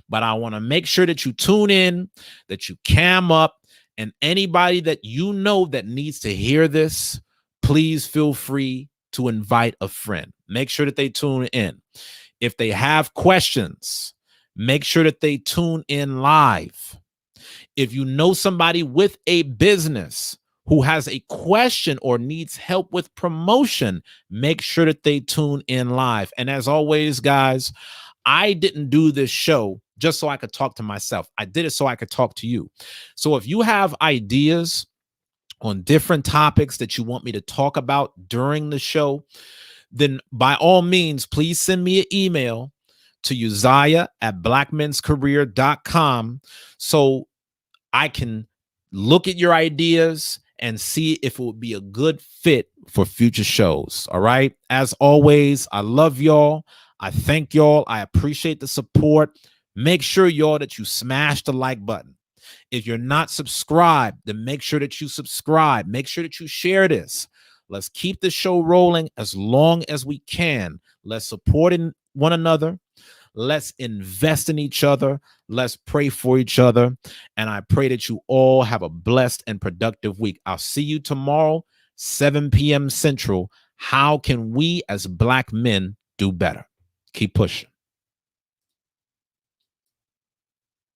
But I want to make sure that you tune in, that you cam up, and anybody that you know that needs to hear this, please feel free to invite a friend. Make sure that they tune in. If they have questions, make sure that they tune in live. If you know somebody with a business who has a question or needs help with promotion, make sure that they tune in live. And as always, guys, I didn't do this show just so I could talk to myself. I did it so I could talk to you. So if you have ideas on different topics that you want me to talk about during the show, then by all means, please send me an email to uzziah@blackmenscareer.com so I can look at your ideas and see if it would be a good fit for future shows. All right. As always, I love y'all. I thank y'all. I appreciate the support. Make sure, y'all, that you smash the like button. If you're not subscribed, then make sure that you subscribe. Make sure that you share this. Let's keep the show rolling as long as we can. Let's support one another. Let's invest in each other. Let's pray for each other. And I pray that you all have a blessed and productive week. I'll see you tomorrow, 7 p.m. Central. How can we as Black men do better? Keep pushing.